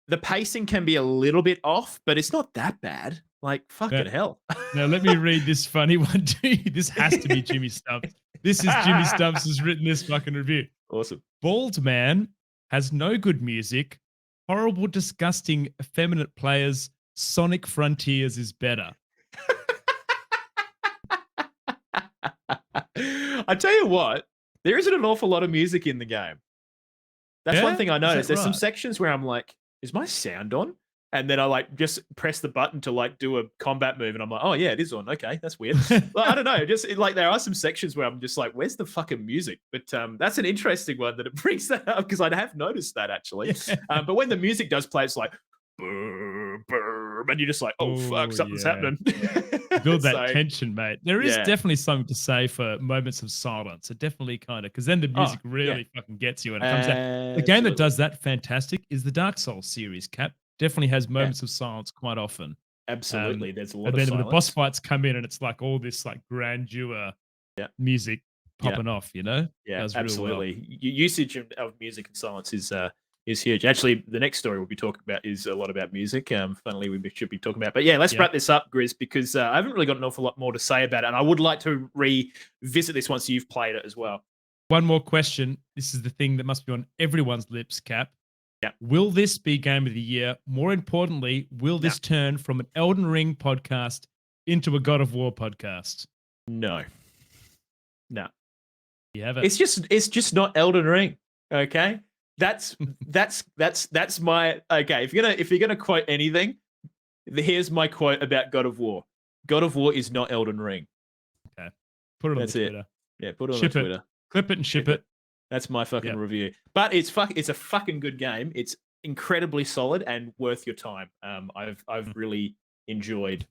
The pacing can be a little bit off, but it's not that bad. Like, fucking hell. Now let me read this funny one to you. This has to be Jimmy Stumps. This is Jimmy Stumps has written this fucking review. Awesome. Bald man has no good music. Horrible, disgusting, effeminate players. Sonic Frontiers is better. I tell you what, there isn't an awful lot of music in the game. That's one Yeah? thing I Is that noticed. There's some right? sections where I'm like, is my sound on? And then I like just press the button to like do a combat move, and I'm like, oh yeah, it is on. Okay, that's weird. Well, I don't know. Like there are some sections where I'm just like, where's the fucking music? But that's an interesting one that it brings that up, because I have noticed that actually. But when the music does play, it's like, boom, boom, and you're just like, oh fuck, Oh, something's yeah. happening. Build that So, tension, mate. There is yeah. definitely something to say for moments of silence. It definitely kind of, because then the music really fucking gets you when it comes out. The game that absolutely. does that fantastic is the Dark Souls series, Cap. Definitely has moments of silence quite often. Absolutely, there's a lot And of then silence. when the boss fights come in and it's like all this like grandeur Yeah. music Yeah. popping off, you know? Yeah, Does real well. absolutely. Usage of music and silence is huge. Actually, the next story we'll be talking about is a lot about music. Funnily, we should be talking about. But yeah, let's wrap this up, Grizz, because I haven't really got an awful lot more to say about it, and I would like to revisit this once you've played it as well. One more question. This is the thing that must be on everyone's lips, Cap. Yeah. Will this be Game of the Year? More importantly, will this turn from an Elden Ring podcast into a God of War podcast? No. You have it. It's just not Elden Ring. Okay, that's my okay. If you're gonna quote anything, here's my quote about God of War. God of War is not Elden Ring. Put it on That's the it. Twitter. Yeah, put it on Ship it. Twitter. Clip it and ship Ship it. That's my fucking Yep. review. But it's a fucking good game. It's incredibly solid and worth your time. I've really enjoyed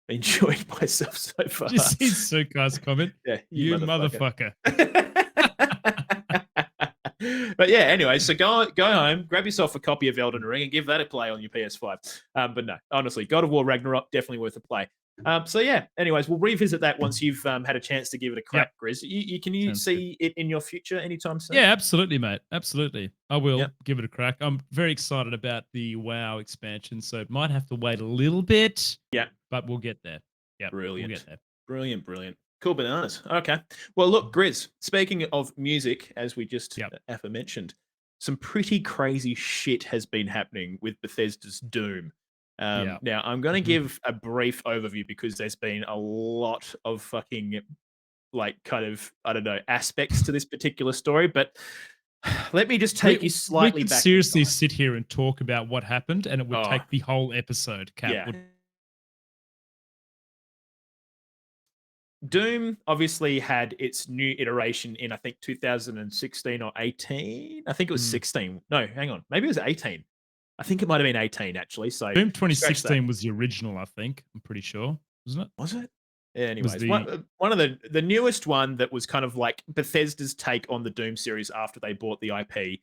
myself so far. Just see Sukai's comment. Yeah, You motherfucker. But yeah, anyway, so go home, grab yourself a copy of Elden Ring, and give that a play on your PS5. But no, honestly, God of War Ragnarok definitely worth a play. So yeah, anyways, we'll revisit that once you've had a chance to give it a crack, Grizz. Can you Sounds see it in your future anytime soon? Yeah, absolutely, mate. Absolutely. I will Yep. give it a crack. I'm very excited about the WoW expansion, so it might have to wait a little bit. Yeah. But we'll get there. Yeah. Brilliant. We'll get there. Brilliant. Cool bananas. Okay. Well, look, Grizz, speaking of music, as we just Yep. aforementioned, some pretty crazy shit has been happening with Bethesda's Doom. Yeah. Now, I'm going to Mhm. give a brief overview because there's been a lot of fucking, like, kind of, I don't know, aspects to this particular story. But let me just take you slightly we could back. in seriously time. sit here and talk about what happened, and it would Oh, take the whole episode. Cap. yeah. Doom obviously had its new iteration in, I think, 2016 or 18. I think it was Mm. 16. No, hang on. Maybe it was 18. I think it might have been 18, actually. So Doom scratch that. 2016 was the original, I think. I'm pretty sure, wasn't it? Was it? Yeah, Was anyways, the one of the newest one that was kind of like Bethesda's take on the Doom series after they bought the IP.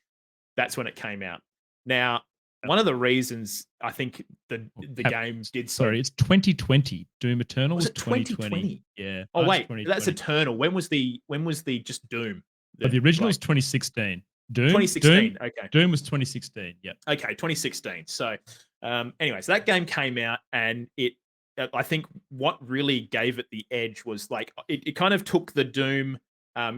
That's when it came out. Now, one of the reasons I think the Cap- game did so. Sorry, it's 2020. Doom Eternal Was was it 2020? Yeah. Oh March wait, 2020. that's Eternal. When was the just Doom? But the original like, was 2016. Doom 2016. Okay. Doom was 2016. Yeah. Okay, 2016. So, anyways, that game came out, and it. I think what really gave it the edge was like it kind of took the Doom,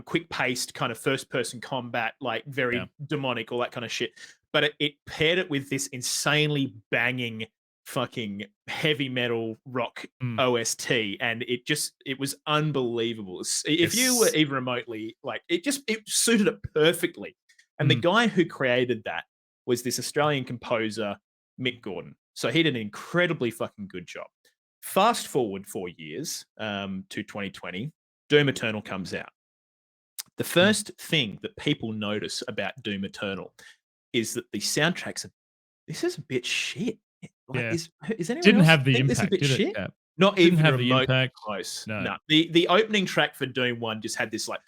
quick-paced kind of first-person combat, like very demonic, all that kind of shit. But it paired it with this insanely banging, fucking heavy metal rock OST, and it was unbelievable. If you were even remotely like it suited it perfectly. And the guy who created that was this Australian composer, Mick Gordon. So he did an incredibly fucking good job. Fast forward 4 years to 2020, Doom Eternal comes out. The first thing that people notice about Doom Eternal is that the soundtracks this is a bit shit. Like, Yeah. is anyone Didn't else have the think this is a impact, bit did shit? it, Cap? Not Didn't even have the remotely impact. close. No. No. The opening track for Doom 1 just had this like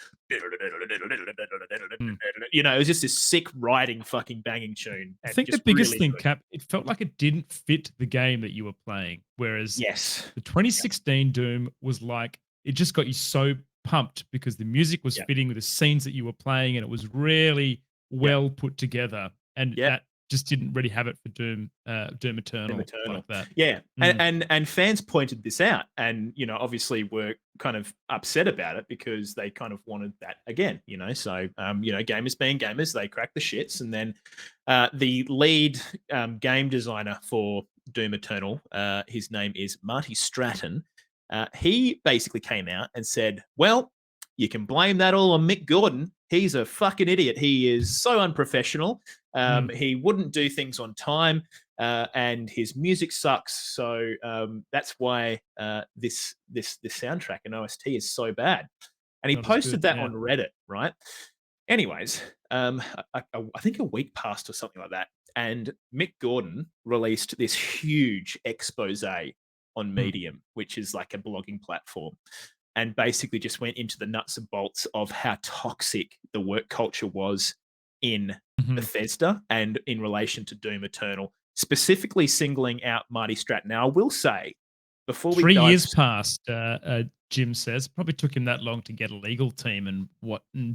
you know, it was just this sick riding fucking banging tune. I and think the just biggest really thing, good. Cap, it felt like it didn't fit the game that you were playing. Whereas Yes. the 2016 Doom was like, it just got you so pumped because the music was fitting with the scenes that you were playing, and it was really well put together. And that just didn't really have it for Doom Eternal. Like that. Yeah. And fans pointed this out, and you know, obviously were kind of upset about it because they kind of wanted that again, you know. So you know, gamers being gamers, they crack the shits. And then the lead game designer for Doom Eternal, his name is Marty Stratton. He basically came out and said, well, you can blame that all on Mick Gordon. He's a fucking idiot. He is so unprofessional. He wouldn't do things on time, and his music sucks. So that's why this soundtrack and OST is so bad. And he posted that on Reddit, right? Anyways, I think a week passed or something like that, and Mick Gordon released this huge expose on Medium, which is like a blogging platform, and basically just went into the nuts and bolts of how toxic the work culture was in Bethesda and in relation to Doom Eternal, specifically singling out Marty Stratton. Now, I will say, before we 3 years passed, Jim says. Probably took him that long to get a legal team and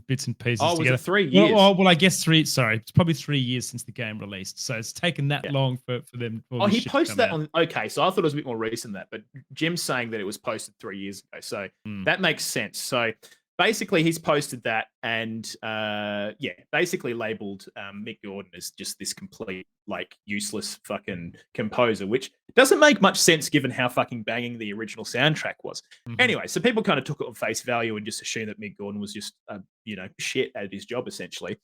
bits and pieces was together. it 3 years? Well, I guess sorry, it's probably 3 years since the game released. So it's taken that long for them. Oh, he posted that on. Okay, so I thought it was a bit more recent than that, but Jim's saying that it was posted 3 years ago, so that makes sense. So basically, he's posted that, and basically labeled Mick Gordon as just this complete like useless fucking composer, which doesn't make much sense given how fucking banging the original soundtrack was. Anyway, so people kind of took it on face value and just assumed that Mick Gordon was just shit at his job essentially.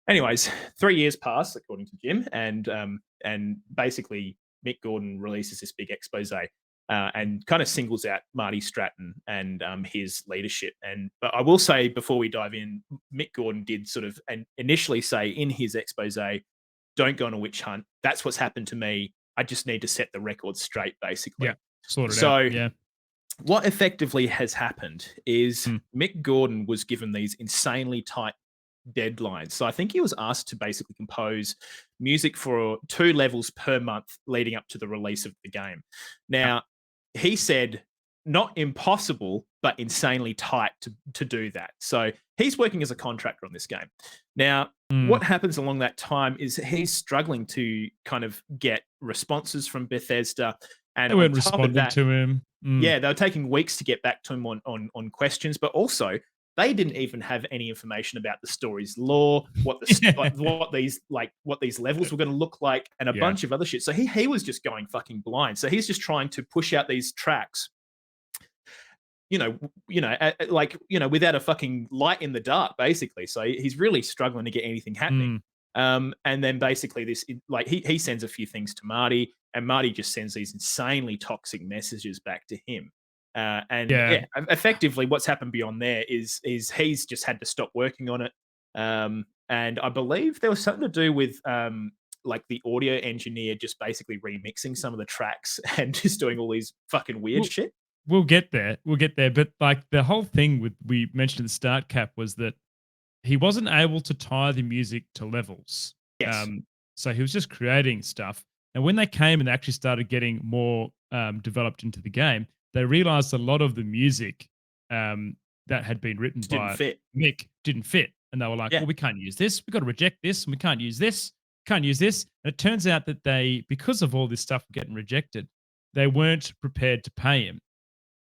Anyways, 3 years pass according to Jim, and basically Mick Gordon releases this big expose and kind of singles out Marty Stratton and his leadership. But I will say before we dive in, Mick Gordon did sort of initially say in his expose, "Don't go on a witch hunt. That's what's happened to me. I just need to set the record straight, basically." Yeah, sort it out. Yeah. What effectively has happened is Mick Gordon was given these insanely tight deadlines. So I think he was asked to basically compose music for 2 levels per month leading up to the release of the game. Now, he said not impossible, but insanely tight to do that. So he's working as a contractor on this game. Now, what happens along that time is he's struggling to kind of get responses from Bethesda, And They weren't on top of responding that, to him. yeah, they were taking weeks to get back to him on questions, but also they didn't even have any information about the story's lore, what what these levels were going to look like, and a Yeah. bunch of other shit. So he was just going fucking blind. So he's just trying to push out these tracks, without a fucking light in the dark, basically. So he's really struggling to get anything happening. And then basically he sends a few things to Marty, and Marty just sends these insanely toxic messages back to him. Effectively, what's happened beyond there is he's just had to stop working on it. And I believe there was something to do with like the audio engineer just basically remixing some of the tracks and just doing all these fucking weird shit. We'll get there. We'll get there. But like the whole thing we mentioned at the start, Cap, was that he wasn't able to tie the music to levels. Yes. So he was just creating stuff. And when they came and they actually started getting more developed into the game, they realized a lot of the music that had been written by Mick didn't fit. And they were like, well, we can't use this. We've got to reject this. And we can't use this. Can't use this. And it turns out that because of all this stuff getting rejected, they weren't prepared to pay him.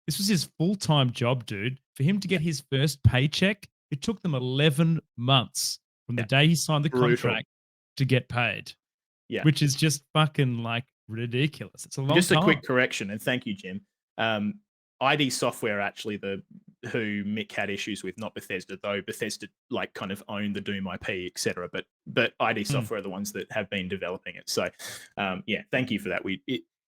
This was his full-time job, dude. For him to get his first paycheck, it took them 11 months from the day he signed the contract to get paid. Yeah. Which is just fucking like ridiculous. It's a long time. Just a quick correction, and thank you, Jim. ID Software actually who Mick had issues with, not Bethesda, though Bethesda like kind of owned the Doom IP, etc. But ID Software are the ones that have been developing it. So thank you for that.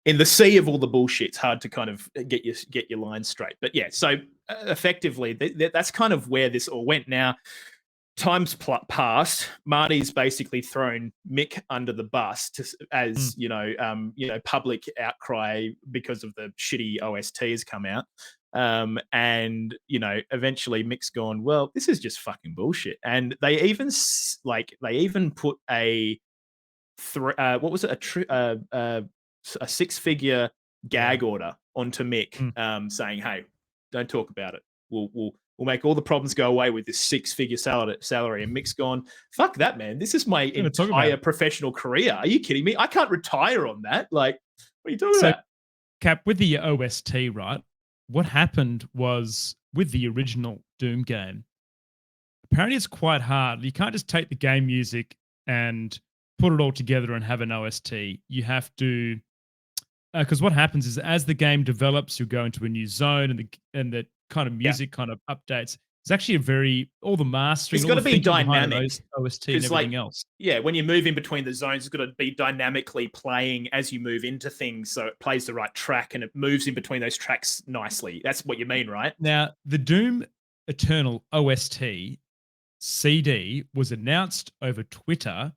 In the sea of all the bullshit, it's hard to kind of get your lines straight. But yeah, so effectively, that's kind of where this all went. Now, time's passed. Marty's basically thrown Mick under the bus as public outcry because of the shitty OSTs come out. And eventually Mick's gone, well, this is just fucking bullshit. And they even put a a six-figure gag order onto Mick, saying, "Hey, don't talk about it. We'll make all the problems go away with this six-figure salary." And Mick's gone, "Fuck that, man. This is my entire professional career. Are you kidding me? I can't retire on that. Like, what are you talking about?" Cap, with the OST, right? What happened was with the original Doom game, apparently it's quite hard. You can't just take the game music and put it all together and have an OST. You have to, because what happens is as the game develops, you go into a new zone, and the kind of music kind of updates. It's actually all the mastering. It's got to be dynamic. OST and everything else. Yeah, when you move in between the zones, it's got to be dynamically playing as you move into things, so it plays the right track and it moves in between those tracks nicely. That's what you mean, right? Now, the Doom Eternal OST CD was announced over Twitter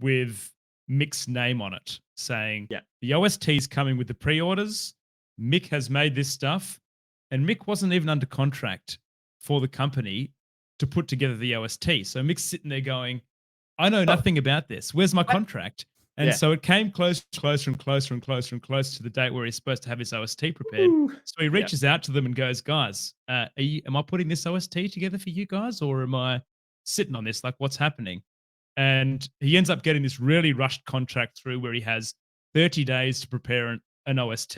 with Mick's name on it, saying, the OST is coming with the pre-orders. Mick has made this stuff, and Mick wasn't even under contract for the company to put together the OST. So Mick's sitting there going, I know nothing about this. Where's my contract? And so it came closer and closer to the date where he's supposed to have his OST prepared. So he reaches out to them and goes, guys, am I putting this OST together for you guys, or am I sitting on this? Like, what's happening? And he ends up getting this really rushed contract through where he has 30 days to prepare an OST,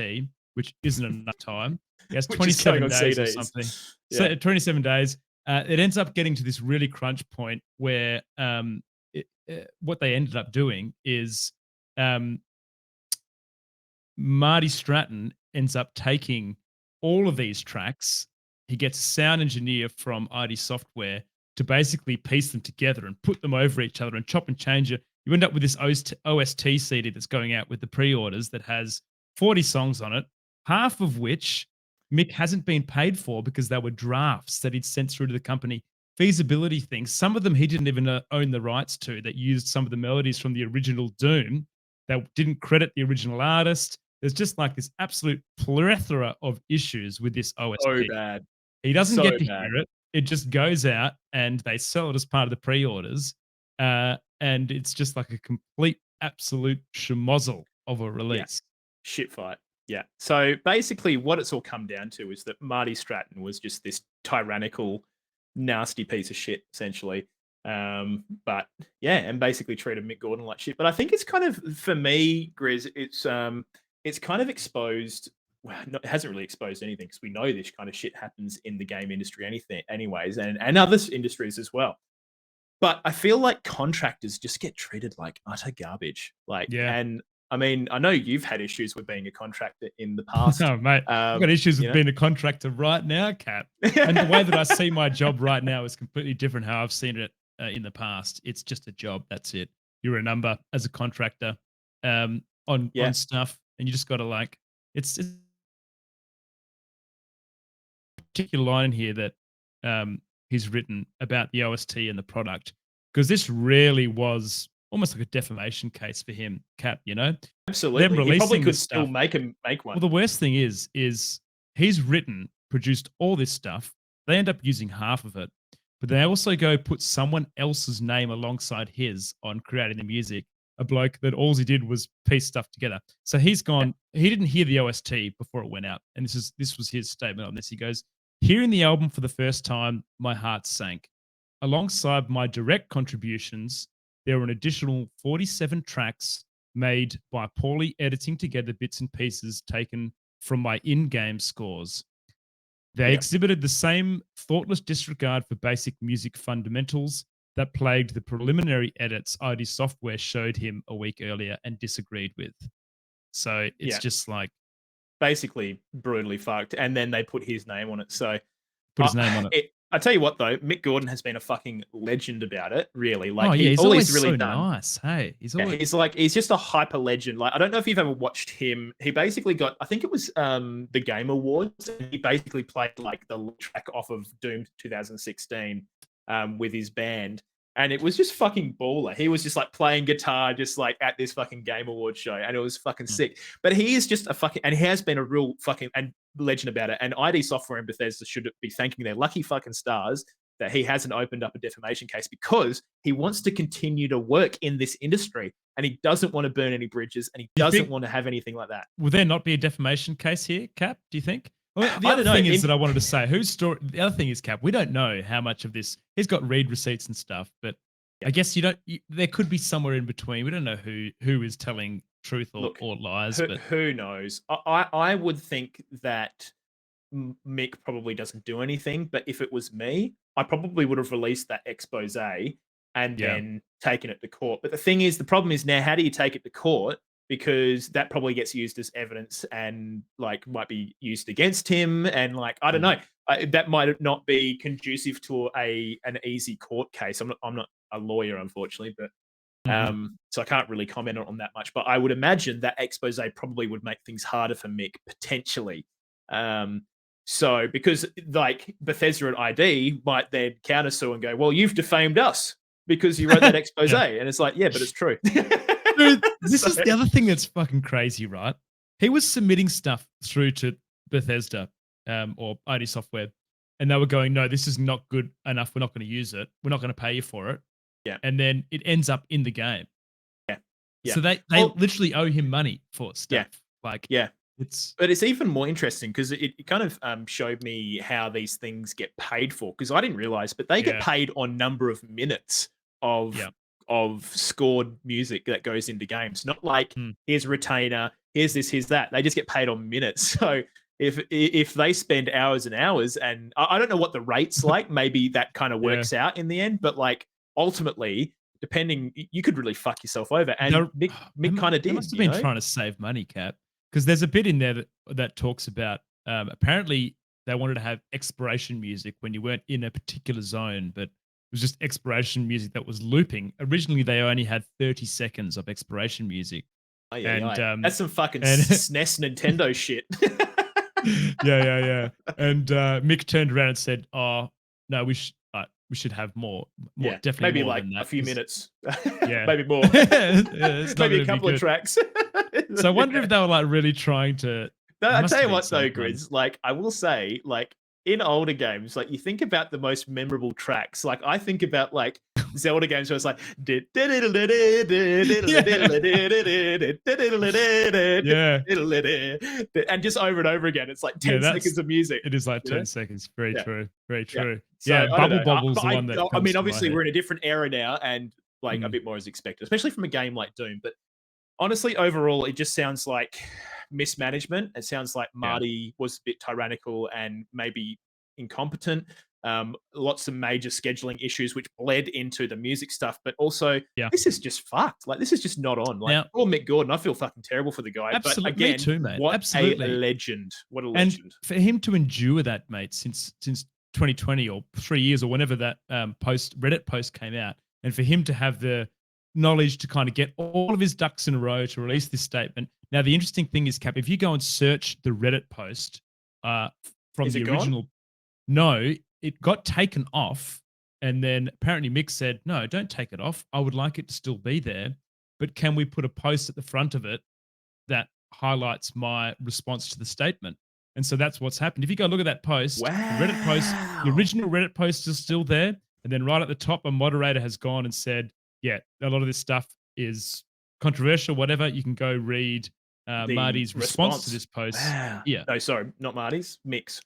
which isn't enough time. He has 27 days or something. So 27 days. It ends up getting to this really crunch point where what they ended up doing is Marty Stratton ends up taking all of these tracks. He gets a sound engineer from ID Software to basically piece them together and put them over each other and chop and change it. You end up with this OST CD that's going out with the pre-orders that has 40 songs on it, half of which Mick hasn't been paid for because they were drafts that he'd sent through to the company, feasibility things. Some of them he didn't even own the rights to, that used some of the melodies from the original Doom that didn't credit the original artist. There's just like this absolute plethora of issues with this OST. So bad. He doesn't get to hear it. It just goes out and they sell it as part of the pre-orders. And it's just like a complete, absolute schmozzle of a release. Shit fight. Yeah. So basically what it's all come down to is that Marty Stratton was just this tyrannical, nasty piece of shit, essentially. But yeah, and basically treated Mick Gordon like shit. But I think it's kind of, for me, Grizz, it's kind of exposed. Well, it hasn't really exposed anything because we know this kind of shit happens in the game industry, anyways, and other industries as well. But I feel like contractors just get treated like utter garbage. Like, Yeah. and I mean, I know you've had issues with being a contractor in the past. Oh, mate, I've got issues with being a contractor right now, Cap. And the way that I see my job right now is completely different how I've seen it in the past. It's just a job. That's it. You're a number as a contractor on stuff, and you just got to like. It's a particular line here that he's written about the OST and the product, because this really was almost like a defamation case for him, Cap. You know, absolutely. Them He probably releasing could this still stuff. make one. Well, the worst thing is he's produced all this stuff. They end up using half of it, but they also go put someone else's name alongside his on creating the music. A bloke that all he did was piece stuff together. So he's gone. He didn't hear the OST before it went out, and this was his statement on this. He goes, "Hearing the album for the first time, my heart sank. Alongside my direct contributions, there were an additional 47 tracks made by poorly editing together bits and pieces taken from my in-game scores. They exhibited the same thoughtless disregard for basic music fundamentals that plagued the preliminary edits ID Software showed him a week earlier and disagreed with." So it's just like basically brutally fucked. And then they put his name on it. So put his name on it. I tell you what, though, Mick Gordon has been a fucking legend about it. Really, like he's all always he's really so done. nice. Hey, he's always he's just a hyper legend. Like, I don't know if you've ever watched him. He basically got, I think it was the Game Awards. And he basically played like the track off of Doom 2016 with his band. And it was just fucking baller. He was just like playing guitar, just like at this fucking Game Awards show, and it was fucking sick. But he is just a fucking, and he has been a real fucking and legend about it. And ID Software and Bethesda should be thanking their lucky fucking stars that he hasn't opened up a defamation case, because he wants to continue to work in this industry, and he doesn't want to burn any bridges, and he doesn't want to have anything like that. Will there not be a defamation case here, Cap? Do you think? Well, the I other don't know. thing is that I wanted to say, whose story? The other thing is, Cap, we don't know how much of this. He's got read receipts and stuff, but I guess there could be somewhere in between. We don't know who is telling truth or lies. But who knows? I would think that Mick probably doesn't do anything, but if it was me, I probably would have released that expose and then taken it to court. But the thing is, the problem is now, how do you take it to court? Because that probably gets used as evidence and like might be used against him, and like I don't know, that might not be conducive to an easy court case. I'm not a lawyer, unfortunately, but so I can't really comment on that much. But I would imagine that expose probably would make things harder for Mick potentially. So because like Bethesda and ID might then counter sue and go, well, you've defamed us because you wrote that expose, and it's like, yeah, but it's true. Dude, this is the other thing that's fucking crazy, right? He was submitting stuff through to Bethesda or ID Software, and they were going, no, this is not good enough. We're not going to use it. We're not going to pay you for it. Yeah. And then it ends up in the game. Yeah. So they literally owe him money for stuff. But it's even more interesting because it kind of showed me how these things get paid for, because I didn't realize, but they get paid on number of minutes of scored music that goes into games. Not like here's a retainer, here's this, here's that. They just get paid on minutes. So if they spend hours and hours, and I don't know what the rate's like, maybe that kind of works out in the end, but like ultimately, depending, you could really fuck yourself over. And Mick kind of did. They must have been trying to save money, Cap, because there's a bit in there that talks about apparently they wanted to have exploration music when you weren't in a particular zone, but it was just exploration music that was looping. Originally, they only had 30 seconds of exploration music. Oh, yeah, that's some fucking SNES Nintendo shit. yeah. And Mick turned around and said, "Oh no, we should have more definitely maybe more like than that, a few minutes, maybe more, maybe a couple of tracks." So I wonder if they were like really trying to. I tell you what, though, Grizz, like I will say, like in older games, like you think about the most memorable tracks. Like I think about like Zelda games where it's like and just over and over again. It's like 10 seconds of music. It is like 10 seconds. Very true. Very true. So, Bubble Bobble's the one that I mean, obviously we're in a different era now, and like a bit more is expected, especially from a game like Doom. But honestly, overall, it just sounds like mismanagement. It sounds like Marty was a bit tyrannical and maybe incompetent. Lots of major scheduling issues which bled into the music stuff, but also this is just fucked. Like, this is just not on. Like, poor Mick Gordon, I feel fucking terrible for the guy. Absolutely, but again, me too, mate. What Absolutely. a legend! What a And legend! for him to endure that, mate, since 2020 or 3 years or whenever that Reddit post came out, and for him to have the knowledge to kind of get all of his ducks in a row to release this statement. Now, the interesting thing is, Cap, if you go and search the Reddit post from the original, no, it got taken off. And then apparently Mick said, no, don't take it off. I would like it to still be there. But can we put a post at the front of it that highlights my response to the statement? And so that's what's happened. If you go look at that post, the Reddit post, the original Reddit post is still there. And then right at the top, a moderator has gone and said, yeah, a lot of this stuff is controversial, whatever. You can go read Marty's response to this post. Wow. Yeah. No, sorry, not Marty's. Mick's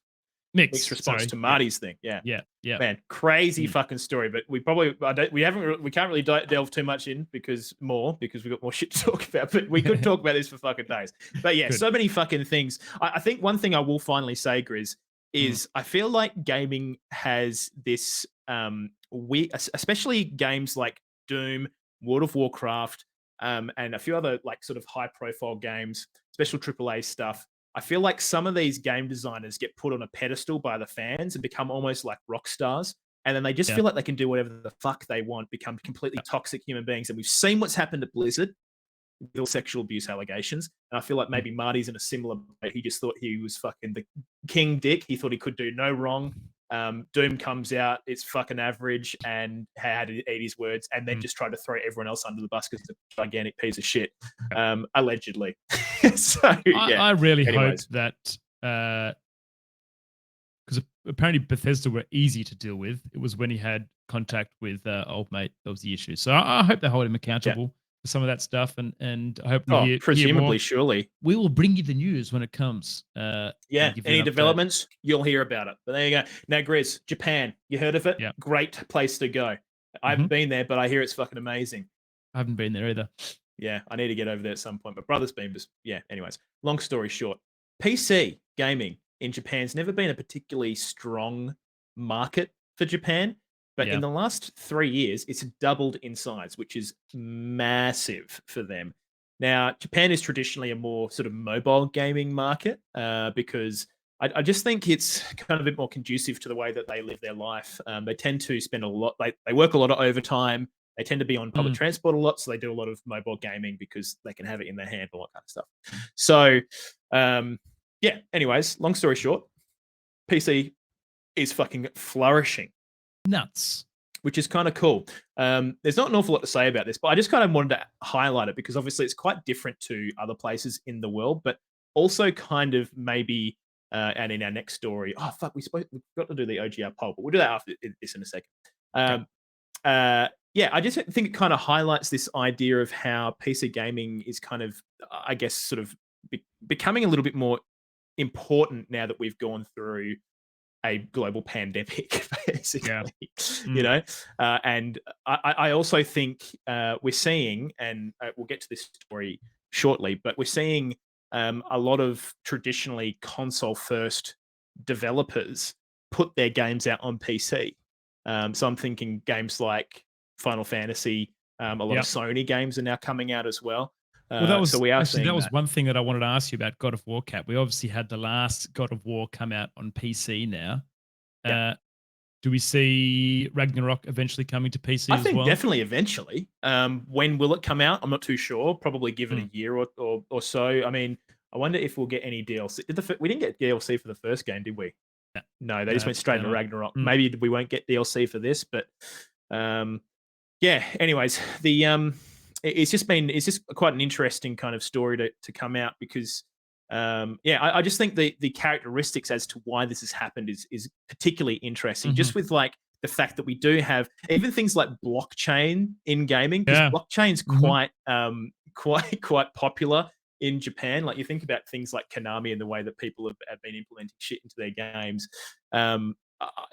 response to sorry. Marty's thing. Yeah. Man, crazy fucking story. But we can't really delve too much in because we've got more shit to talk about. But we could talk about this for fucking days. But yeah, so many fucking things. I think one thing I will finally say, Grizz, is I feel like gaming has this especially games like Doom, World of Warcraft, and a few other like sort of high profile games, special AAA stuff. I feel like some of these game designers get put on a pedestal by the fans and become almost like rock stars. And then they just feel like they can do whatever the fuck they want, become completely toxic human beings. And we've seen what's happened at Blizzard with sexual abuse allegations. And I feel like maybe Marty's in a similar way. He just thought he was fucking the king dick. He thought he could do no wrong. Doom comes out, it's fucking average, and had to eat his words, and then just tried to throw everyone else under the bus because he's a gigantic piece of shit, allegedly. So yeah, I really hope that because apparently Bethesda were easy to deal with. It was when he had contact with old mate that was the issue. So I hope they hold him accountable for some of that stuff, and I hope we presumably, hear more. surely we will bring you the news when it comes. Any developments, you'll hear about it. But there you go. Now, Grizz, Japan, you heard of it? Yeah. Great place to go. I haven't been there, but I hear it's fucking amazing. I haven't been there either. Yeah, I need to get over there at some point. But brother's been, anyways, long story short, PC gaming in Japan's never been a particularly strong market for Japan. But in the last 3 years, it's doubled in size, which is massive for them. Now, Japan is traditionally a more sort of mobile gaming market because I just think it's kind of a bit more conducive to the way that they live their life. They tend to spend a lot, they work a lot of overtime. They tend to be on public transport a lot, so they do a lot of mobile gaming because they can have it in their hand, all that kind of stuff. So, anyways, long story short, PC is fucking flourishing. Nuts. Which is kind of cool. There's not an awful lot to say about this, but I just kind of wanted to highlight it because obviously it's quite different to other places in the world, but also kind of maybe, and in our next story, we've got to do the OGR poll, but we'll do that after this in a second. I just think it kind of highlights this idea of how PC gaming is kind of, I guess, sort of becoming a little bit more important now that we've gone through a global pandemic, basically, and I also think we're seeing, and we'll get to this story shortly, but we're seeing a lot of traditionally console-first developers put their games out on PC. So I'm thinking games like Final Fantasy, a lot of Sony games are now coming out as well. Well, that was one thing that I wanted to ask you about God of War, Cap. We obviously had the last God of War come out on PC now. Do we see Ragnarok eventually coming to PC as well? I think definitely eventually. When will it come out? I'm not too sure. Probably give it a year or so. I mean, I wonder if we'll get any DLC. We didn't get DLC for the first game, did we? No, they just went straight into Ragnarok. Maybe we won't get DLC for this, but anyways, it's just quite an interesting kind of story to come out because I just think the characteristics as to why this has happened is particularly interesting. Just with like the fact that we do have even things like blockchain in gaming, because blockchain's quite popular in Japan. Like you think about things like Konami and the way that people have been implementing shit into their games.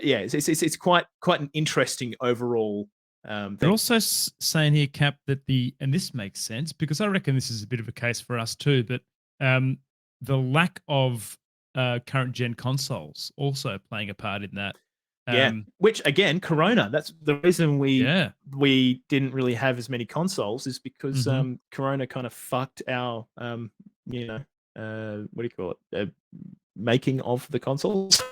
It's quite an interesting overall. They're also saying here, Cap, that and this makes sense because I reckon this is a bit of a case for us too, but the lack of current gen consoles also playing a part in that. Yeah, which again, Corona. That's the reason Yeah. we didn't really have as many consoles is because Mhm. Corona kind of fucked our you know what do you call it making of the consoles.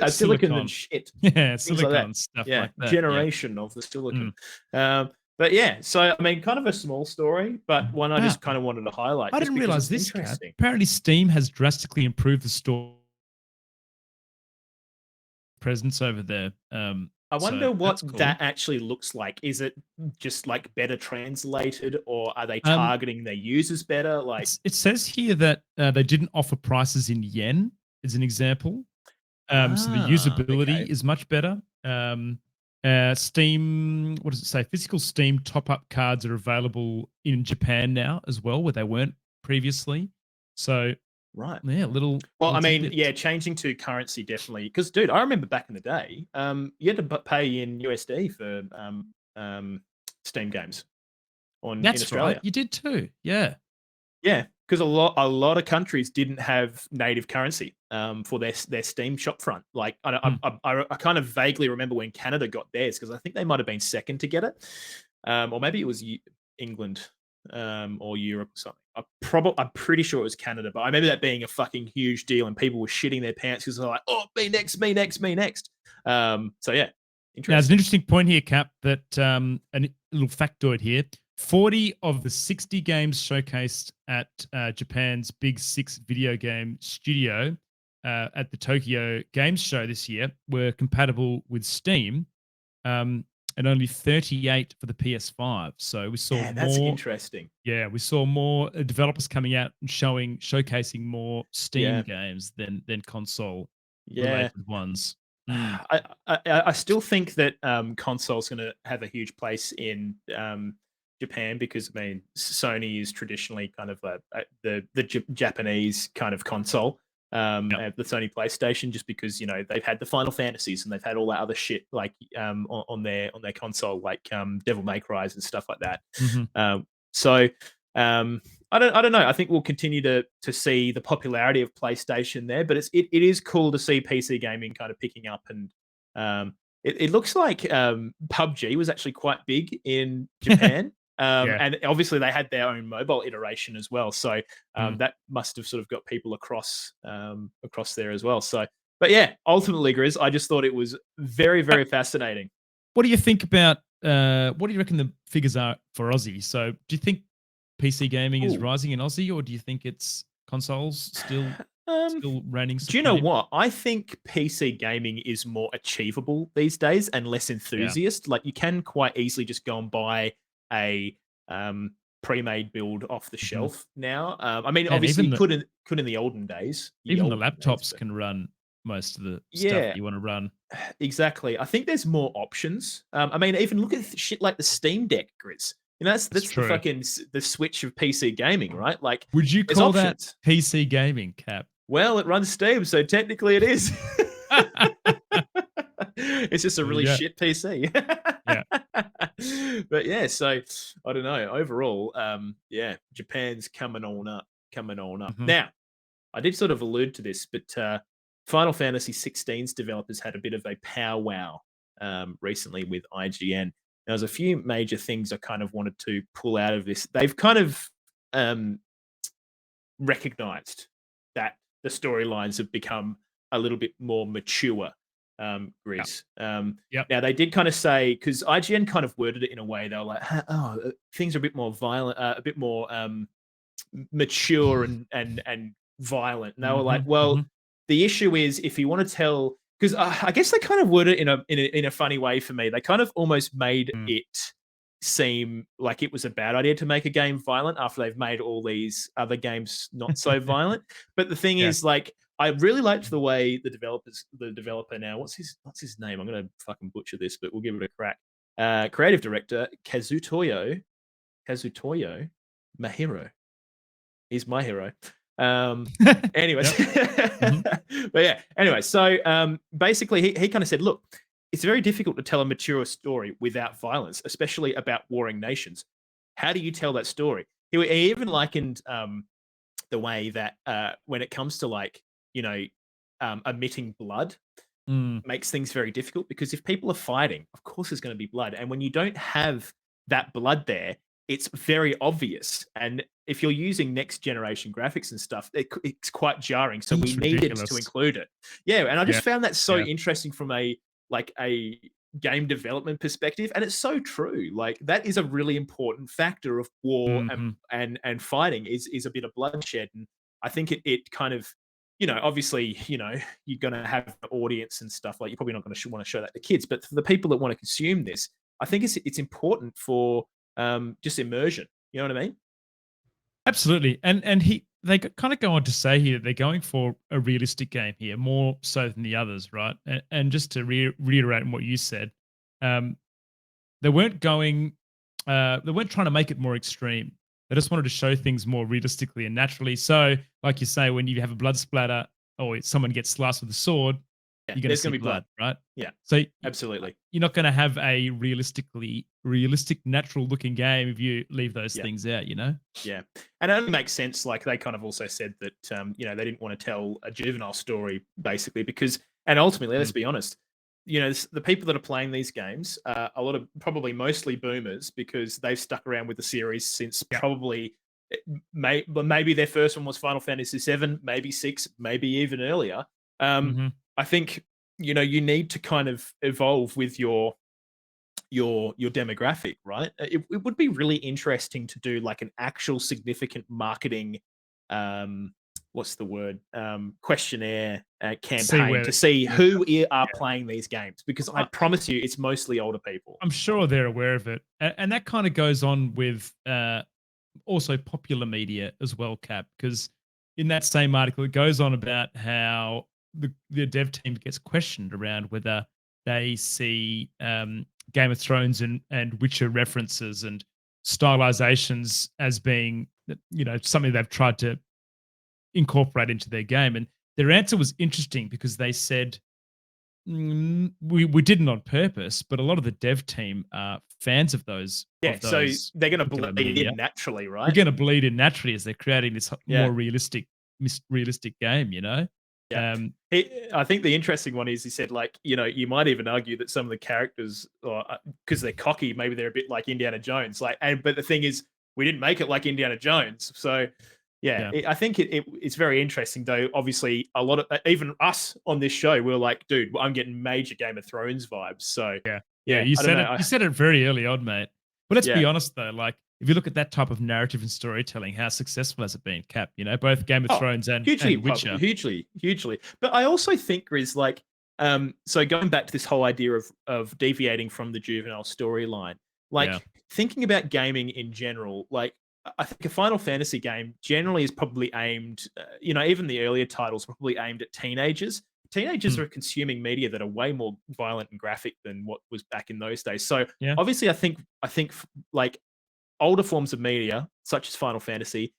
Silicon and shit, Yeah, things like silicon that. stuff Yeah, like that. Yeah. generation of the silicon. But yeah, so I mean, kind of a small story, but one I Wow. just kind of wanted to highlight. I just didn't because realize it's this, Kat. interesting. Apparently, Steam has drastically improved the store presence over there. I wonder So what that's cool. that actually looks like. Is it just like better translated, or are they Um, targeting their users better? Like, it says here that they didn't offer prices in yen, as an example. So the usability okay. is much better. Steam, what does it say? Physical Steam top-up cards are available in Japan now as well, where they weren't previously. So Right. yeah, little. Well, I little mean, tidbits. yeah, changing to currency definitely. Because, dude, I remember back in the day, you had to pay in USD for Steam games in That's Australia. right. You did too. Yeah. Yeah, because a lot of countries didn't have native currency for their Steam shop front. Like I kind of vaguely remember when Canada got theirs because I think they might have been second to get it, or maybe it was England or Europe or something. I'm pretty sure it was Canada, but I remember that being a fucking huge deal and people were shitting their pants because they're like, "Oh, me next, me next, me next." So yeah, Now, there's interesting. an interesting point here, Cap, that a little factoid here. 40 of the 60 games showcased at Japan's Big Six video game studio at the Tokyo Games Show this year were compatible with Steam, and only 38 for the PS5. So we saw Yeah, that's more. interesting. Yeah, we saw more developers coming out and showcasing more Steam Yeah. games than console Yeah. related ones. I still think that console's going to have a huge place in Japan because I mean Sony is traditionally kind of the Japanese kind of console, the Sony PlayStation, just because they've had the Final Fantasies and they've had all that other shit like on their console, like Devil May Cry and stuff like that. So I don't know. I think we'll continue to see the popularity of PlayStation there, but it is cool to see PC gaming kind of picking up, and it looks like PUBG was actually quite big in Japan. And obviously they had their own mobile iteration as well, so that must have sort of got people across there as well. So, but yeah, ultimately, Grizz, I just thought it was very, very fascinating. What do you think about? What do you reckon the figures are for Aussie? So, do you think PC gaming is rising in Aussie, or do you think it's consoles still reigning supreme? Do you know what? I think PC gaming is more achievable these days and less enthusiast. Like you can quite easily just go and buy a pre-made build off the shelf now. I mean, obviously you could in the olden days. Even the laptops can run most of the stuff that you want to run. Exactly. I think there's more options. I mean, even look at shit like the Steam Deck, Grizz. That's the fucking the Switch of PC gaming, right? Like, would you call that PC gaming, Cap? Well, it runs Steam, so technically it is. It's just a really shit PC. Yeah. But yeah, so I don't know. Overall, yeah, Japan's coming on up. Now, I did sort of allude to this, but Final Fantasy 16's developers had a bit of a powwow recently with IGN. There's a few major things I kind of wanted to pull out of this. They've kind of recognized that the storylines have become a little bit more mature, Grizz. Now, they did kind of say, because IGN kind of worded it in a way, they were like, things are a bit more violent, a bit more mature and violent. And they were like, well, the issue is if you want to tell, because I guess they kind of worded it in a funny way for me. They kind of almost made it seem like it was a bad idea to make a game violent after they've made all these other games not so violent. But the thing is, like, I really liked the way the developer now, what's his name? I'm going to fucking butcher this, but we'll give it a crack. Creative director Kazutoyo Mahiro. He's my hero. Anyways, but yeah, anyway, so basically he kind of said, look, it's very difficult to tell a mature story without violence, especially about warring nations. How do you tell that story? He even likened the way that when it comes to like, you know, emitting blood Mm. makes things very difficult, because if people are fighting, of course there's going to be blood. And when you don't have that blood there, it's very obvious. And if you're using next generation graphics and stuff, it's quite jarring. So we It's needed to ridiculous. include it. Yeah. And I just Yeah. found that so Yeah. interesting from a game development perspective. And it's so true. Like that is a really important factor of war Mhm. and fighting is a bit of bloodshed. And I think it kind of, you know, obviously, you know, you're going to have an audience and stuff, like you're probably not going to want to show that to kids, but for the people that want to consume this, I think it's important for just immersion. You know what I mean? Absolutely. And they kind of go on to say here they're going for a realistic game here, more so than the others, right? And just to reiterate what you said, um, they weren't going, they weren't trying to make it more extreme. They just wanted to show things more realistically and naturally. So, like you say, when you have a blood splatter or someone gets sliced with a sword, Yeah, you're going to there's see going to be blood, right? Yeah, So absolutely. you're not going to have a realistic, natural looking game if you leave those Yeah. things out, you know? Yeah, and it only makes sense. Like they kind of also said that you know, they didn't want to tell a juvenile story basically because, and ultimately, let's be honest, you know, the people that are playing these games, a lot of probably mostly boomers because they've stuck around with the series since probably maybe their first one was Final Fantasy VII, maybe 6, maybe even earlier. Mhm. I think, you know, you need to kind of evolve with your demographic, right? It would be really interesting to do like an actual significant marketing, what's the word, questionnaire See campaign where to see who are yeah. playing these games, because I promise you, it's mostly older people. I'm sure they're aware of it, and that kind of goes on with also popular media as well, Cap. Because in that same article, it goes on about how the dev team gets questioned around whether they see Game of Thrones and Witcher references and stylizations as being, you know, something they've tried to incorporate into their game. And their answer was interesting because they said, we didn't on purpose, but a lot of the dev team are fans of those Yeah, so they're going to particular bleed media. in naturally, They're right? going to bleed in naturally as they're creating this Yeah. more realistic game. You know. Yeah. I think the interesting one is he said, like, you know, you might even argue that some of the characters, because they're cocky, maybe they're a bit like Indiana Jones. Like, but the thing is, we didn't make it like Indiana Jones, so. Yeah, Yeah. I think it's very interesting, though. Obviously, a lot of even us on this show, we're like, dude, I'm getting major Game of Thrones vibes. So Yeah. You I don't said know. it. You said it very early on, mate. But let's be Yeah. honest, though. Like, if you look at that type of narrative and storytelling, how successful has it been, Cap? You know, both Game of Thrones and Witcher. hugely. But I also think there is like, so going back to this whole idea of deviating from the juvenile storyline, like thinking about gaming in general, like. I think a Final Fantasy game generally is probably aimed, you know, even the earlier titles are probably aimed at teenagers. Teenagers are consuming media that are way more violent and graphic than what was back in those days. So obviously, I think like older forms of media, such as Final Fantasy,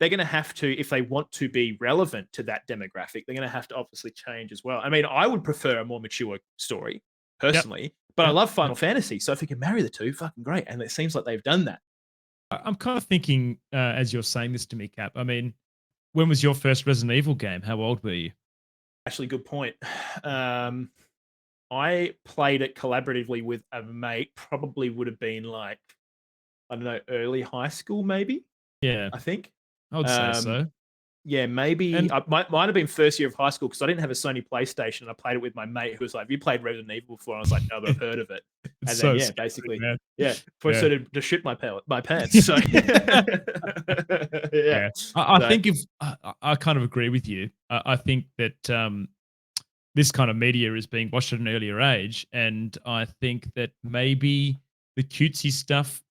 they're going to have to, if they want to be relevant to that demographic, they're going to have to obviously change as well. I mean, I would prefer a more mature story personally, but I love Final Fantasy. So if you can marry the two, fucking great. And it seems like they've done that. I'm kind of thinking, as you're saying this to me, Cap. I mean, when was your first Resident Evil game? How old were you? Actually, good point. I played it collaboratively with a mate. Probably would have been like, I don't know, early high school, maybe. Yeah, I think. I would say so. Yeah, maybe And I might have been first year of high school because I didn't have a Sony PlayStation. I played it with my mate who was like, "Have you played Resident Evil before?" And I was like, "No, but I've heard of it." And then so yeah, scary, basically, man. before I started to shit my pants. So yeah, I think if I kind of agree with you. I think that this kind of media is being watched at an earlier age, and I think that maybe the cutesy stuff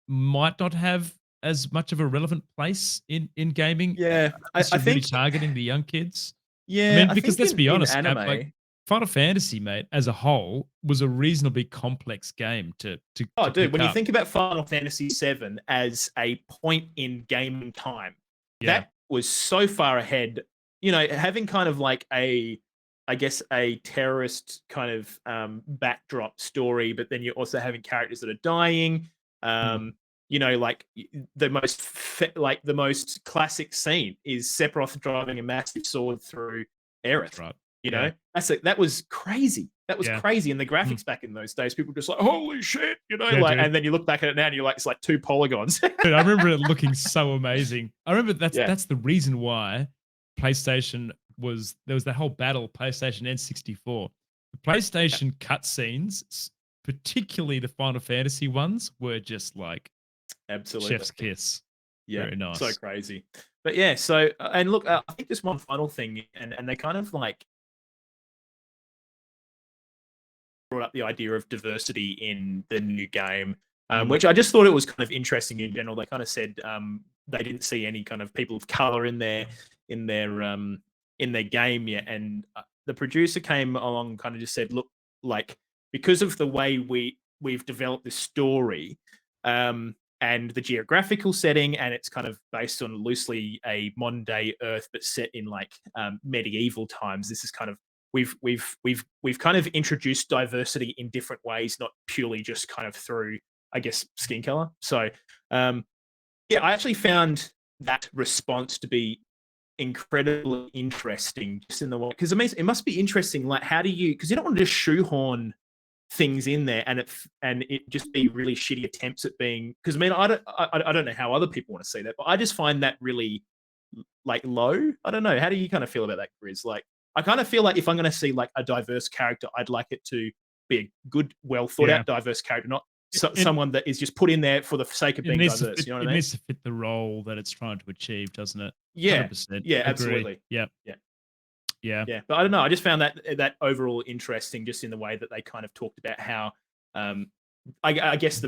might not have as much of a relevant place in gaming. Yeah, I Unless you're really think targeting the young kids. Yeah, I mean, I because think let's be in honest, Cap, anime, like Final Fantasy, mate, as a whole, was a reasonably complex game to oh, dude, pick when you up. think about Final Fantasy VII as a point in gaming time, Yeah. that was so far ahead. You know, having kind of like I guess, a terrorist kind of backdrop story, but then you're also having characters that are dying. you know, like the most classic scene is Sephiroth driving a massive sword through Aerith. Right. You Yeah. know, that was crazy. That was Yeah. crazy. And the graphics back in those days, people were just like, holy shit, you know, Yeah, like, dude. and then you look back at it now and you're like, it's like 2 polygons. Dude, I remember it looking so amazing. I remember Yeah. that's the reason why PlayStation there was that whole battle, PlayStation N64. The PlayStation cutscenes, particularly the Final Fantasy ones, were just like Absolutely. chef's kiss. Yeah, Very nice. so crazy. But yeah, so and look, I think just one final thing, and they kind of like brought up the idea of diversity in the new game, which I just thought it was kind of interesting in general. They kind of said they didn't see any kind of people of color in their game yet, and the producer came along and kind of just said, look, like because of the way we've developed this story, and the geographical setting, and it's kind of based on loosely a modern day Earth, but set in like medieval times. This is kind of we've kind of introduced diversity in different ways, not purely just kind of through, I guess, skin color. So, yeah, I actually found that response to be incredibly interesting, just in the way, because it must be interesting. Like, how do you? Because you don't want to just shoehorn things in there and it just be really shitty attempts at being, because I mean I don't know how other people want to see that, but I just find that really like low. I don't know, how do you kind of feel about that, Grizz? Like I kind of feel like if I'm going to see like a diverse character, I'd like it to be a good, well thought out diverse character, not someone that is just put in there for the sake of being diverse. You know what I mean? It needs to fit the role that it's trying to achieve, doesn't it? Yeah, 100%. yeah, Agree. absolutely. Yeah. But I don't know. I just found that overall interesting, just in the way that they kind of talked about how, I guess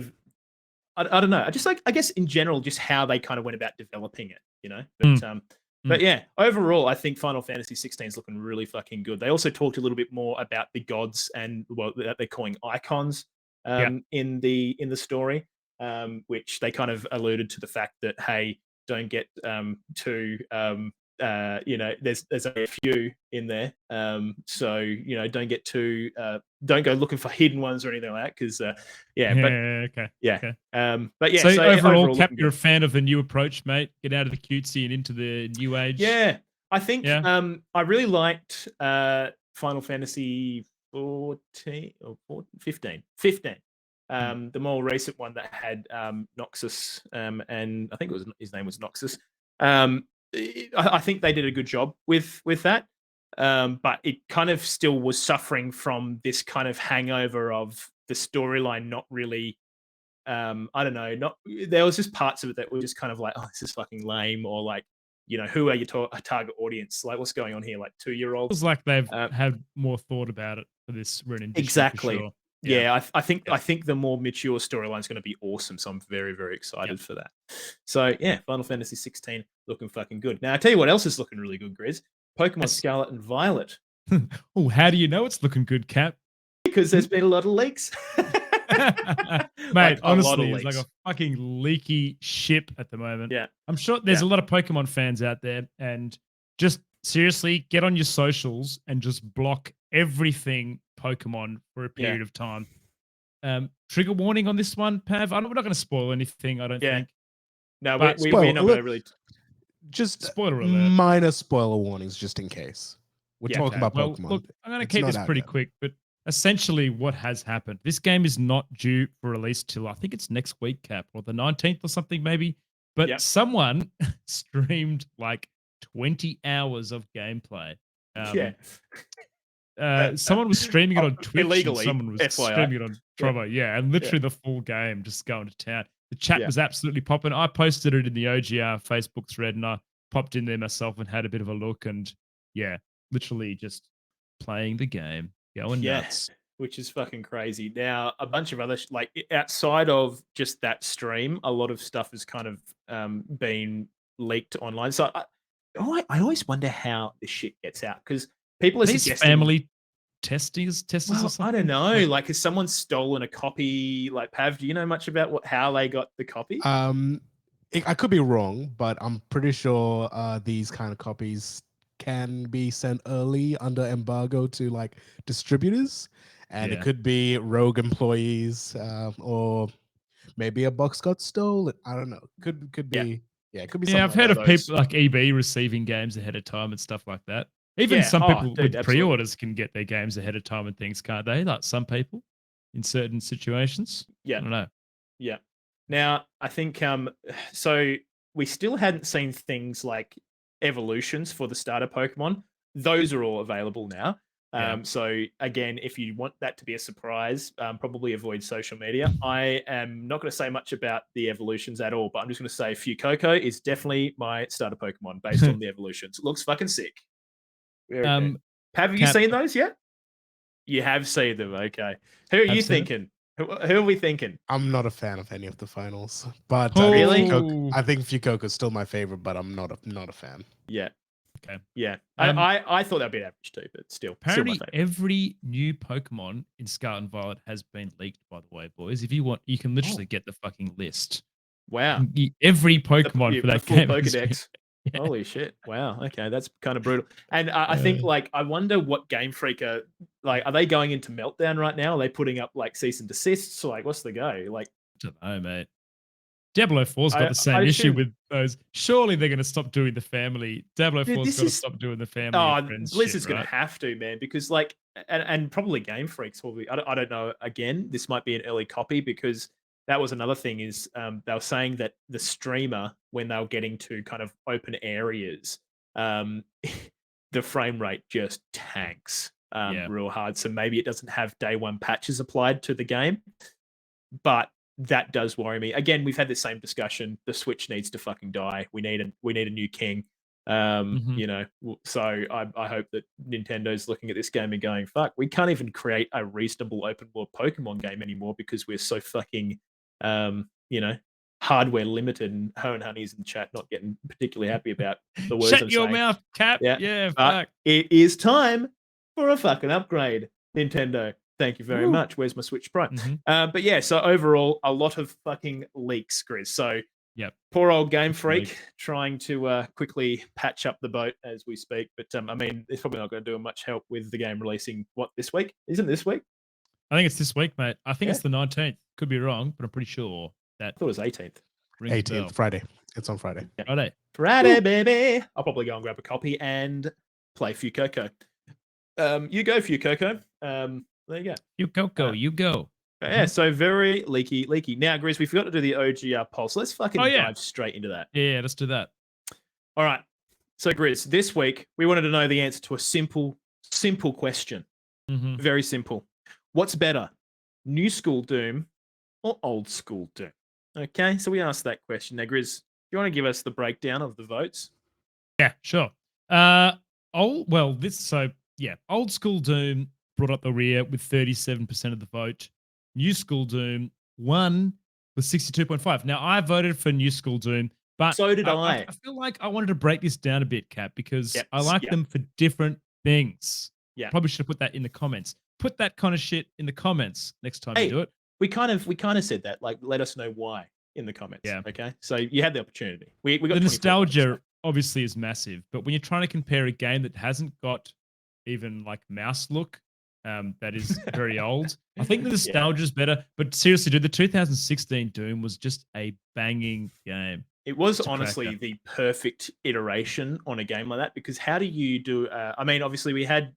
I don't know. I guess in general, just how they kind of went about developing it, you know. But yeah, overall, I think Final Fantasy 16 is looking really fucking good. They also talked a little bit more about the gods and what they're calling icons in the story, which they kind of alluded to the fact that, hey, don't get too you know, there's a few in there, so you know, don't get too don't go looking for hidden ones or anything like that, because but yeah, so overall Cap, you're a fan of the new approach, mate? Get out of the cutesy and into the new age. I think I really liked Final Fantasy 14 or 15 the more recent one that had Noxus, and I think his name was Noxus. I think they did a good job with that, but it kind of still was suffering from this kind of hangover of the storyline not really. I don't know. There was just parts of it that were just kind of like, oh, this is fucking lame, or like, you know, who are your target audience? Like, what's going on here? Like 2-year-olds. It feels like they've had more thought about it for this rendition. Exactly. For sure. Yeah, I think the more mature storyline is going to be awesome. So I'm very, very excited for that. So yeah, Final Fantasy 16 looking fucking good. Now I tell you what else is looking really good, Grizz. Pokemon Scarlet and Violet. Oh, how do you know it's looking good, Cap? Because there's been a lot of leaks. Mate, like, honestly, it's like a fucking leaky ship at the moment. Yeah. I'm sure there's a lot of Pokemon fans out there, and just seriously get on your socials and just block everything Pokemon for a period of time. Trigger warning on this one, Pav. We're not going to spoil anything, I don't think. No, we're not going to really. Just spoiler alert. Minor spoiler warnings, just in case. We're talking about Pokemon. Look, I'm going to keep this pretty quick, but essentially what has happened, this game is not due for release till I think it's next week, Cap, or the 19th or something maybe. But someone streamed like 20 hours of gameplay. Someone was streaming it on Twitch. Illegally, someone was FYI. streaming it on Trovo. And literally the full game just going to town. The chat was absolutely popping. I posted it in the OGR Facebook thread, and I popped in there myself and had a bit of a look, and literally just playing the game, going nuts. Which is fucking crazy. Now, a bunch of other like outside of just that stream, a lot of stuff has kind of been leaked online. So I always wonder how this shit gets out, because people are suggesting family testers or something. I don't know. Like, has someone stolen a copy? Like, Pav, do you know much about how they got the copy? I could be wrong, but I'm pretty sure these kind of copies can be sent early under embargo to like distributors, and it could be rogue employees or maybe a box got stolen. I don't know. Could Yeah. be. Yeah, it could be. Yeah, something I've heard like of that. people like EB receiving games ahead of time and stuff like that. Even Yeah, some oh, people dude, with absolutely. pre-orders can get their games ahead of time and things, can't they? Like some people in certain situations. Yeah. I don't know. Yeah. Now, I think so we still hadn't seen things like evolutions for the starter Pokemon. Those are all available now. Yeah. So again, if you want that to be a surprise, probably avoid social media. I am not going to say much about the evolutions at all, but I'm just going to say Fuecoco is definitely my starter Pokemon based on the evolutions. It looks fucking sick. Very good. Have you Cap- seen those yet? You have seen them. Okay. Who are Have you seen it. thinking? Who are we thinking? I'm not a fan of any of the finals, but Really? I think Fuecoco is still my favorite, but I'm not a fan. Yeah. Okay. Yeah. Um, I thought that'd be an average too, but still my Apparently, favorite. every new Pokemon in Scarlet and Violet has been leaked. By the way, boys, if you want, you can literally get the fucking list. Wow. Every Pokemon for that full game. has been- Pokedex. Yeah. Holy shit! Wow. Okay, that's kind of brutal. And I think, like, I wonder what Game Freak are like. Are they going into meltdown right now? Are they putting up like cease and desists? Like, what's the go? Like, I don't know, mate. Diablo 4's got the same I issue assume- with those. Surely they're going to stop doing the family. Diablo Dude, 4's this got to is- stop doing the family. oh, and friends Blizzard's shit, gonna right? have to, man, because like, and probably Game Freaks probably. I don't know. Again, this might be an early copy because that was another thing. Is they were saying that the streamer, when they were getting to kind of open areas, the frame rate just tanks real hard. So maybe it doesn't have day one patches applied to the game, but that does worry me. Again, we've had the same discussion. The Switch needs to fucking die. We need a new king. You know, so I hope that Nintendo's looking at this game and going, fuck, we can't even create a reasonable open world Pokemon game anymore because we're so fucking you know, hardware limited. And Ho and Honey's in the chat not getting particularly happy about the words Shut I'm your saying. mouth, Cap. Yeah, Yeah, but fuck. it is time for a fucking upgrade, Nintendo. Thank you very Woo. much. Where's my Switch Pro? Mhm. But yeah, so overall, a lot of fucking leaks, Grizz. So Yep. poor old Game Freak Leak. trying to quickly patch up the boat as we speak. But I mean, it's probably not going to do much help with the game releasing this week? Isn't it this week? I think it's this week, mate. I think Yeah. it's the 19th. Could be wrong, but I'm pretty sure that I thought it was 18th. rings a bell. 18th Friday. It's on Friday. Friday. Friday, baby. I'll probably go and grab a copy and play Fuecoco. You go, Fuecoco. There you go. You go. You go. Yeah, so very leaky. Now, Grizz, we forgot to do the OGR pulse. Let's fucking dive straight into that. Yeah, let's do that. All right. So, Grizz, this week we wanted to know the answer to a simple question. Mhm. Very simple. What's better, new school Doom or old school Doom? Okay, so we asked that question. Now, Grizz, do you want to give us the breakdown of the votes? Yeah, sure. Old school Doom brought up the rear with 37% of the vote. New school Doom won with 62.5. Now, I voted for new school Doom, but So did I. I feel like I wanted to break this down a bit, Cap, because Yep, I like yep. them for different things. Yeah. Probably should have put that in the comments. Put that kind of shit in the comments next time Hey, you do it. We kind of said that. Like, let us know why in the comments. Yeah. Okay. So you had the opportunity. We got The 24 votes, nostalgia obviously is massive, but when you're trying to compare a game that hasn't got even like mouse look, that is very old, I think the nostalgia is better. But seriously, dude, the 2016 Doom was just a banging game. It was It's a honestly cracker. the perfect iteration on a game like that because how do you do? I mean, obviously we had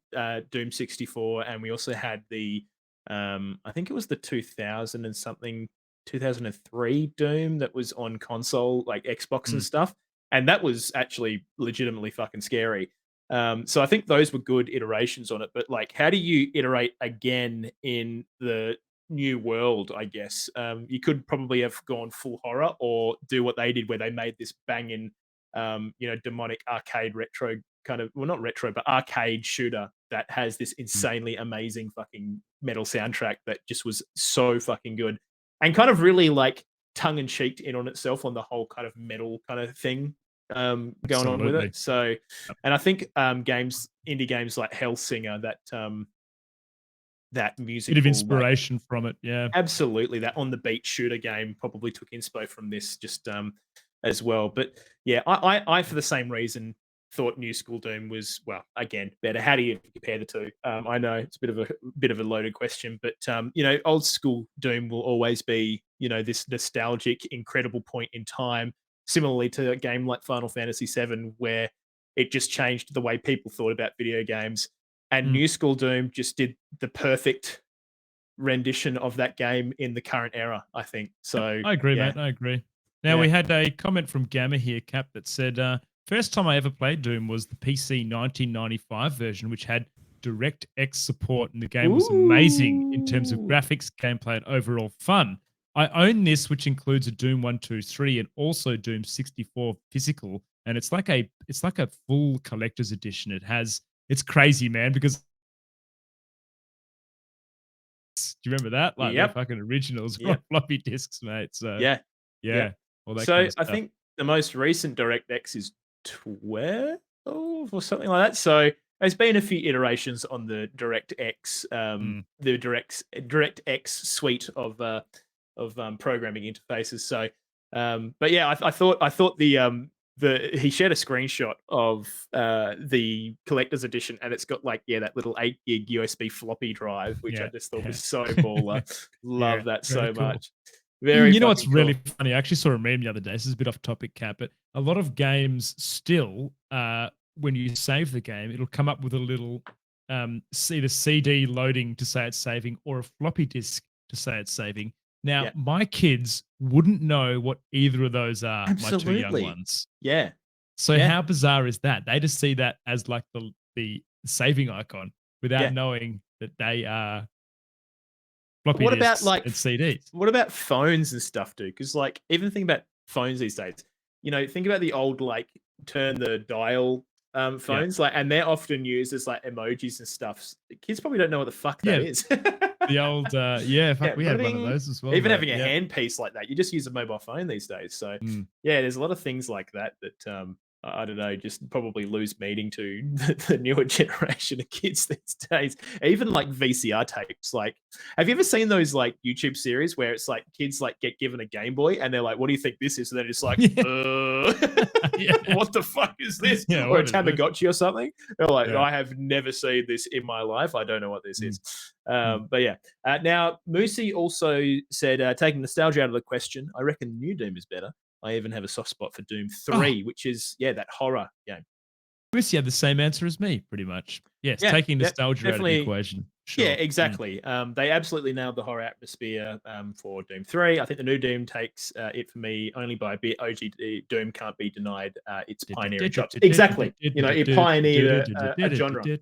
Doom 64, and we also had the I think it was the 2000 and something 2003 Doom that was on console like Xbox and stuff, and that was actually legitimately fucking scary. So I think those were good iterations on it. But like, how do you iterate again in the new world? I guess you could probably have gone full horror or do what they did where they made this banging demonic arcade retro kind of, well, not retro but arcade shooter that has this insanely amazing fucking metal soundtrack that just was so fucking good and kind of really like tongue-in-cheek in on itself on the whole kind of metal kind of thing going on with Absolutely. it. So and I think indie games like Hellsinger, that music Bit of inspiration from it, yeah. absolutely, that on the beat shooter game probably took inspo from this just as well. But yeah, I for the same reason thought New School Doom was, well, again, better. How do you compare the two? I know it's a bit of a loaded question, but old school Doom will always be, this nostalgic, incredible point in time. Similarly to a game like Final Fantasy VII, where it just changed the way people thought about video games. And New School Doom just did the perfect rendition of that game in the current era, I think. So I agree, yeah. mate. I agree. Now, we had a comment from Gamma here, Cap, that said, first time I ever played Doom was the PC 1995 version, which had DirectX support, and the game was amazing in terms of graphics, gameplay, and overall fun. I own this, which includes a Doom 1, 2, 3, and also Doom 64 physical, and it's like a full collector's edition. It's crazy, man, because do you remember that? Like the fucking originals were on floppy disks, mate. So yeah. All that So kind of I stuff. think the most recent DirectX is 12 or something like that. So there's been a few iterations on the DirectX, the DirectX suite of programming interfaces. So, but yeah, I thought he shared a screenshot of the collector's edition, and it's got like that little 8 gig USB floppy drive, which I just thought was so baller. Love that so cool. much. Very. You know what's cool. really funny? I actually saw a meme the other day. This is a bit off topic, Cap, but a lot of games still, when you save the game, it'll come up with a little either CD loading to say it's saving or a floppy disk to say it's saving. Now, my kids wouldn't know what either of those are. Absolutely. My 2 young ones. Yeah. So how bizarre is that? They just see that as like the saving icon without knowing that they are floppy what disks about like and CDs. What about phones and stuff, dude? Because like even think about phones these days. Think about the old like turn the dial phones, like, and they're often used as like emojis and stuff. Kids probably don't know what the fuck that is. The old we had one of those as well. Even having a handpiece like that, you just use a mobile phone these days. So there's a lot of things like that I don't know, just probably lose meaning to the newer generation of kids these days. Even like VCR tapes. Like, have you ever seen those like YouTube series where it's like kids like get given a Game Boy and they're like, "What do you think this is?" And they're just like, "What the fuck is this?" Or a Tamagotchi or something. They're like, "I have never seen this in my life. I don't know what this is." But yeah. Now Moosey also said, taking nostalgia out of the question, I reckon New Doom is better. I even have a soft spot for Doom 3, which is, that horror game. Chris, you had the same answer as me, pretty much. Yes, taking nostalgia out of the equation. Sure. Yeah, exactly. They absolutely nailed the horror atmosphere for Doom 3. I think the new Doom takes it for me only by a bit. OG Doom can't be denied its pioneering chops. Exactly. It pioneered a genre. The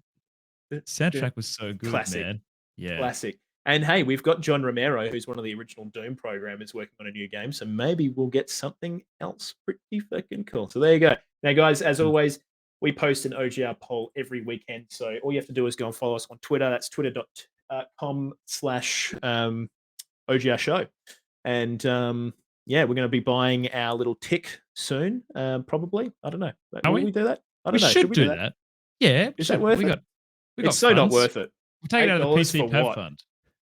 soundtrack was so good, Classic. Man. Yeah. Classic. And hey, we've got John Romero, who's one of the original Doom programmers, working on a new game. So maybe we'll get something else pretty fucking cool. So there you go. Now, guys, as always, we post an OGR poll every weekend. So all you have to do is go and follow us on Twitter. That's twitter.com/OGR show. And we're going to be buying our little tick soon, probably. I don't know. Will we do that? I don't know. Should we do that? Yeah. Is that worth it? It's so not worth it. We'll take it out of the PC Pad Fund.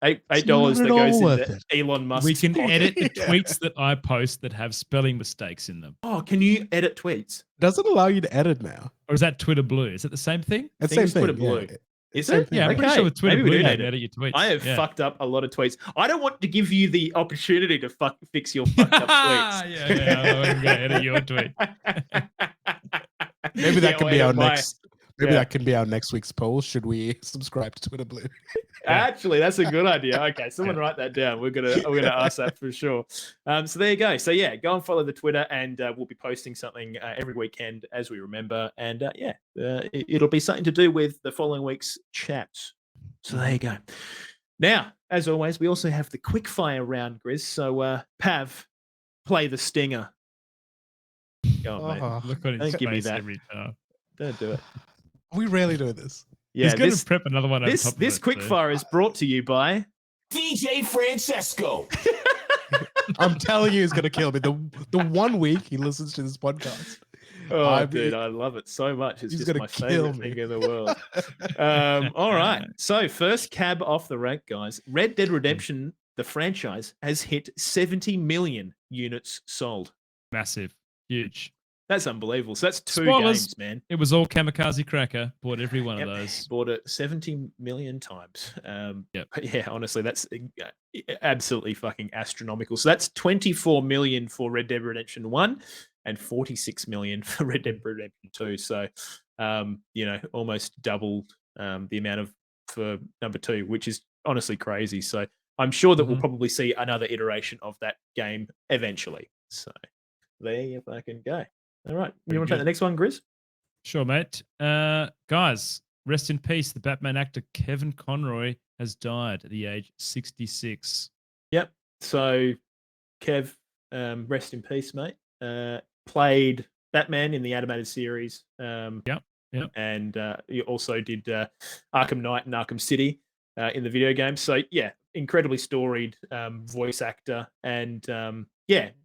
$8 that goes into Elon Musk's We can pocket. edit the tweets that I post that have spelling mistakes in them. Oh, can you edit tweets? Doesn't allow you to edit now. Or is that Twitter Blue? Is it the same thing? It's the same thing. Twitter Blue. Yeah. Is it? Yeah, I'm pretty sure with Twitter Maybe Blue, we you do can edit your tweets. I have fucked up a lot of tweets. I don't want to give you the opportunity to fix your fucked up tweets. I'm going to edit your tweet. Maybe that can be our next. Maybe that can be our next week's poll. Should we subscribe to Twitter Blue? Actually, that's a good idea. Okay, someone write that down. We're gonna ask that for sure. So there you go. So yeah, go and follow the Twitter, and we'll be posting something every weekend as we remember. And it'll be something to do with the following week's chats. So there you go. Now, as always, we also have the quick fire round, Grizz. So Pav, play the stinger. Go on, mate. Look on his Don't give me face that. every time. Don't do it. We rarely do this. Yeah, He's going to prep another one. This quickfire is brought to you by DJ Francesco. I'm telling you, he's gonna kill me. The 1 week he listens to this podcast. Oh, dude, I love it so much. It's just my favorite thing in the world. All right. So first cab off the rank, guys. Red Dead Redemption, the franchise, has hit 70 million units sold. Massive. Huge. That's unbelievable. So that's 2 Spoilers. games, man. It was all Kamikaze Cracker. Bought every one of Yep. those. Bought it 70 million times. Yep. But yeah, honestly, that's absolutely fucking astronomical. So that's 24 million for Red Dead Redemption 1 and 46 million for Red Dead Redemption 2. So, almost doubled the amount of for number 2, which is honestly crazy. So I'm sure that we'll probably see another iteration of that game eventually. So there you fucking go. All right. You want to take the next one, Grizz? Sure, mate. Guys, rest in peace. The Batman actor Kevin Conroy has died at the age of 66. Yep. So, Kev, rest in peace, mate. Played Batman in the animated series. Yep. And he also did Arkham Knight and Arkham City in the video game. So, yeah, incredibly storied voice actor. And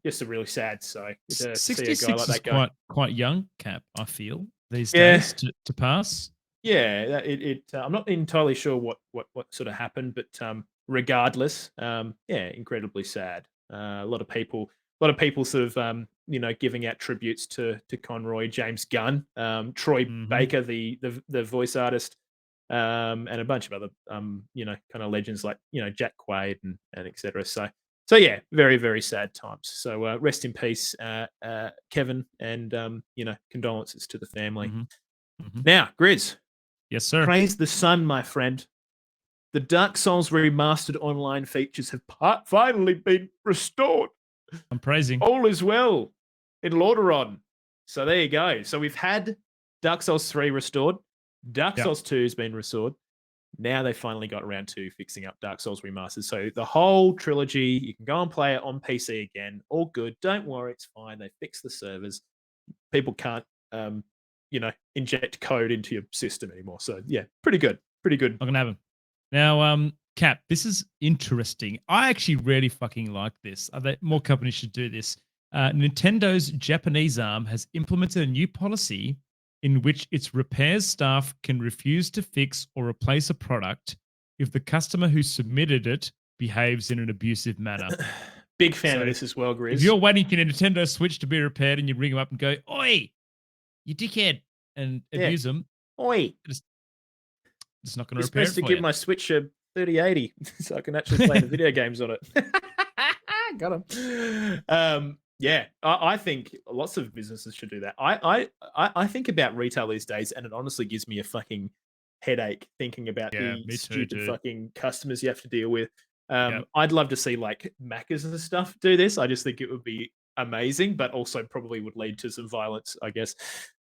just a really sad. So, to see a guy like that go. Quite young, Cap, I feel, these days to pass. Yeah, I'm not entirely sure what sort of happened, but regardless, incredibly sad. A lot of people sort of giving out tributes to Conroy, James Gunn, Troy Baker, the voice artist, and a bunch of other kind of legends like Jack Quaid and etc. So yeah, very very sad times. So rest in peace, Kevin, and condolences to the family. Now, Grizz. Yes, sir. Praise the sun, my friend. The Dark Souls remastered online features have finally been restored. I'm praising. All is well in Lordaeron. So there you go. So we've had Dark Souls 3 restored. Dark Souls 2 has been restored. Now they finally got around to fixing up Dark Souls remastered. So the whole trilogy, you can go and play it on PC again. All good. Don't worry, it's fine. They fixed the servers. People can't inject code into your system anymore. So yeah, pretty good. Pretty good. I'm gonna have them. Now, Cap, this is interesting. I actually really fucking like this. More companies should do this. Nintendo's Japanese arm has implemented a new policy in which its repairs staff can refuse to fix or replace a product if the customer who submitted it behaves in an abusive manner. Big fan of this as well, Grizz. If you're waiting for your Nintendo Switch to be repaired and you ring them up and go, "Oi, you dickhead," and abuse them, "Oi, it's not going to to repair it supposed to for give you. my Switch a 3080 so I can actually play the video games on it." Got him. Yeah, I think lots of businesses should do that. I think about retail these days, and it honestly gives me a fucking headache thinking about the stupid fucking customers you have to deal with. I'd love to see like Macca's and stuff do this. I just think it would be amazing, but also probably would lead to some violence, I guess.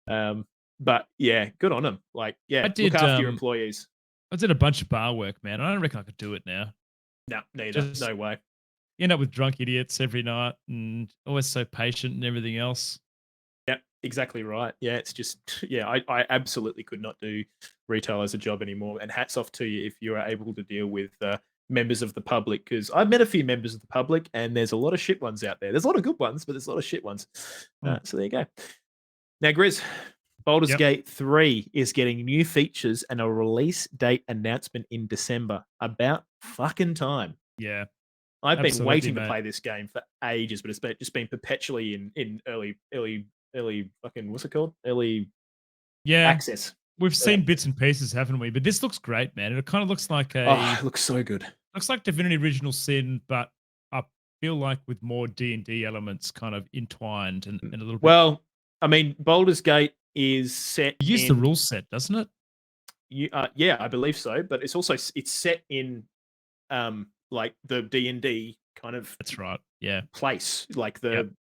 But yeah, good on them. Like, yeah, look after your employees. I did a bunch of bar work, man. I don't reckon I could do it now. No, neither. No way. You end up with drunk idiots every night and always so patient and everything else. Yeah, exactly right. Yeah, it's just, I absolutely could not do retail as a job anymore. And hats off to you if you are able to deal with members of the public, because I've met a few members of the public and there's a lot of shit ones out there. There's a lot of good ones, but there's a lot of shit ones. So there you go. Now, Grizz, Baldur's Gate 3 is getting new features and a release date announcement in December. About fucking time. Yeah. I've been waiting to play this game for ages, but it's just been perpetually in early fucking, what's it called? Early access. We've seen bits and pieces, haven't we? But this looks great, man. It kind of looks like it looks so good. Looks like Divinity Original Sin, but I feel like with more D&D elements kind of entwined and a little bit. Well, I mean, Baldur's Gate is set. You use the rule set, doesn't it? Yeah, I believe so. But it's set in like the D&D kind of that's right. Yeah. Place. Like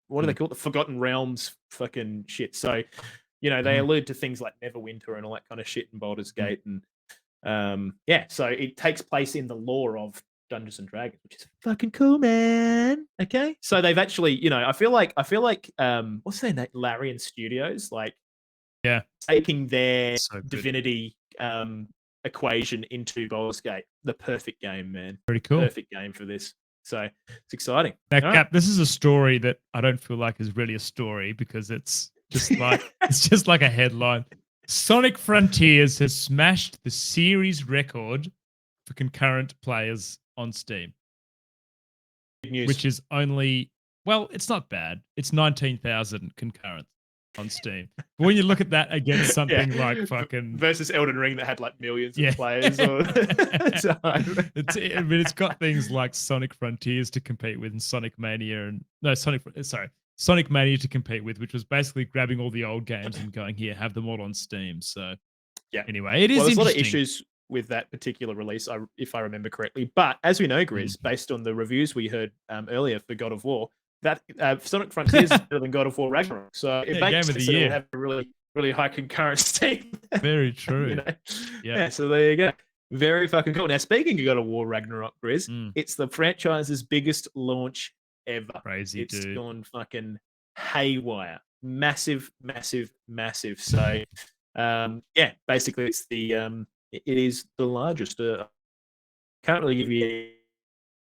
what do they call it? The Forgotten Realms fucking shit. So, they allude to things like Neverwinter and all that kind of shit in Baldur's Gate. And so it takes place in the lore of Dungeons and Dragons, which is fucking cool, man. Okay. So they've actually, I feel like what's their name? Larian Studios, like taking their Divinity equation into Baldur's Gate. The perfect game, man. Pretty cool. Perfect game for this. So it's exciting. Now, Cap, this is a story that I don't feel like is really a story because it's just like a headline. Sonic Frontiers has smashed the series record for concurrent players on Steam. Good news. Which is only, well, it's not bad. It's 19,000 concurrent. on Steam. But when you look at that against something Yeah. like fucking versus Elden Ring that had like millions Yeah. of players. Or I mean, it's got things like Sonic Frontiers to compete with, and Sonic Mania, and no Sonic Mania to compete with, which was basically grabbing all the old games and going, here, have them all on Steam. So Yeah. anyway, it is Well, there's a lot of interesting. issues with that particular release, if I remember correctly. But as we know, Mm. Grizz, based on the reviews we heard earlier for God of War, that Sonic Frontiers is better than God of War Ragnarok. So it Yeah, makes Game of sense the that it Year. will have a really, really high concurrent Steam. Very true. You know? Yep. Yeah, so there you go. Very fucking cool. Now, speaking of God of War Ragnarok, Grizz, Mm. it's the franchise's biggest launch ever. Crazy, It's dude. gone fucking haywire. Massive, massive, massive. So, yeah, basically, it's it is the largest. Can't really give you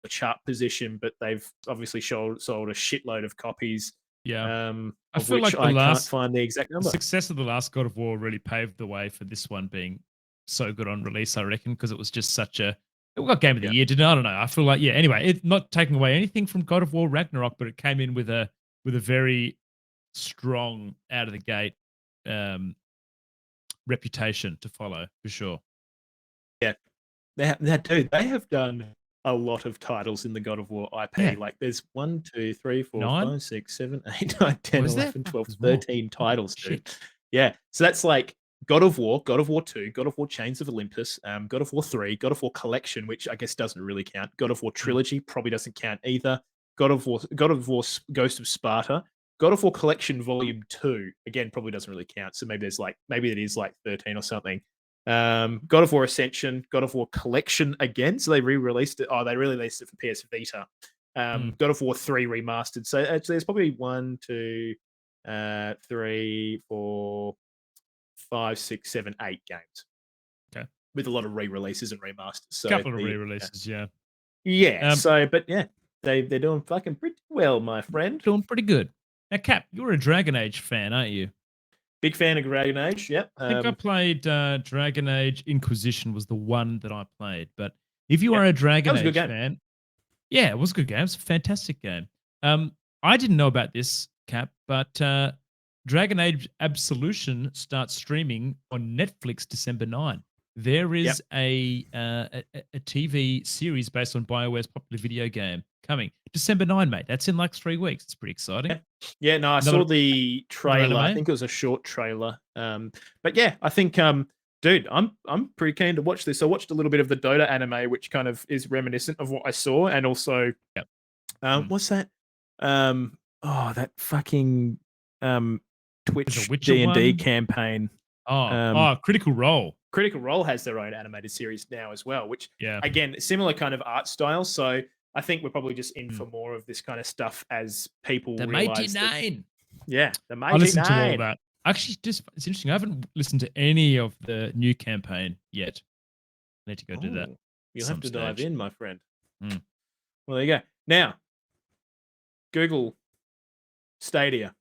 a chart position, but they've obviously sold a shitload of copies. Yeah. I Of feel which like I can't find the exact the number. success of the last God of War really paved the way for this one being so good on release, I reckon, because it was just such a it got Game of the Yeah. Year, didn't it? I don't know. I feel like, yeah, anyway, it's not taking away anything from God of War Ragnarok, but it came in with a very strong out of the gate reputation to follow for sure. They have done a lot of titles in the God of War IP. Yeah. Like there's 1, 2, 3, 4, 9? 5, 6, 7, 8, 9, 10, Was there? 11, Fuck, 12, there's more. 13 titles, dude. Shit. Yeah. So that's like God of War 2, God of War Chains of Olympus, God of War 3, God of War Collection, which I guess doesn't really count. God of War Trilogy probably doesn't count either. God of War Ghost of Sparta, God of War Collection Volume 2, again, probably doesn't really count. So maybe it is like 13 or something. God of War Ascension, God of War Collection again. So they re-released it. Oh, they released it for PS Vita. God of War 3 remastered. So actually, there's probably 1, 2, 3, 4, 5, 6, 7, 8 games. Okay. With a lot of re-releases and remasters. So Couple of re-releases, yeah. Yeah. But yeah, they're doing fucking pretty well, my friend. Doing pretty good. Now, Cap, you're a Dragon Age fan, aren't you? Big fan of Dragon Age. Yep. I think I played Dragon Age Inquisition was the one that I played. But if you are a Dragon was a Age good game. fan, yeah, it was a good game. It's a fantastic game. I didn't know about this, Cap, but Dragon Age Absolution starts streaming on Netflix December 9. There is a TV series based on BioWare's popular video game coming December 9, mate. That's in like 3 weeks. It's pretty exciting. Yeah, no, I saw the trailer. I anime? think it was a short trailer. But yeah, I think, dude, I'm pretty keen to watch this. I watched a little bit of the Dota anime, which kind of is reminiscent of what I saw, and also, what's that? That fucking Twitch Witcher D&D one? campaign. Critical Role. Critical Role has their own animated series now as well, which Yeah. again, similar kind of art style. So I think we're probably just in for more of this kind of stuff as people The realize Mighty that- Nine. Yeah, the Mighty I listened to all Nine. that. Actually, just it's interesting. I haven't listened to any of the new campaign yet. I need to go do that. Oh, you'll some have to dive stage. in, my friend. Mm. Well, there you go. Now, Google Stadia.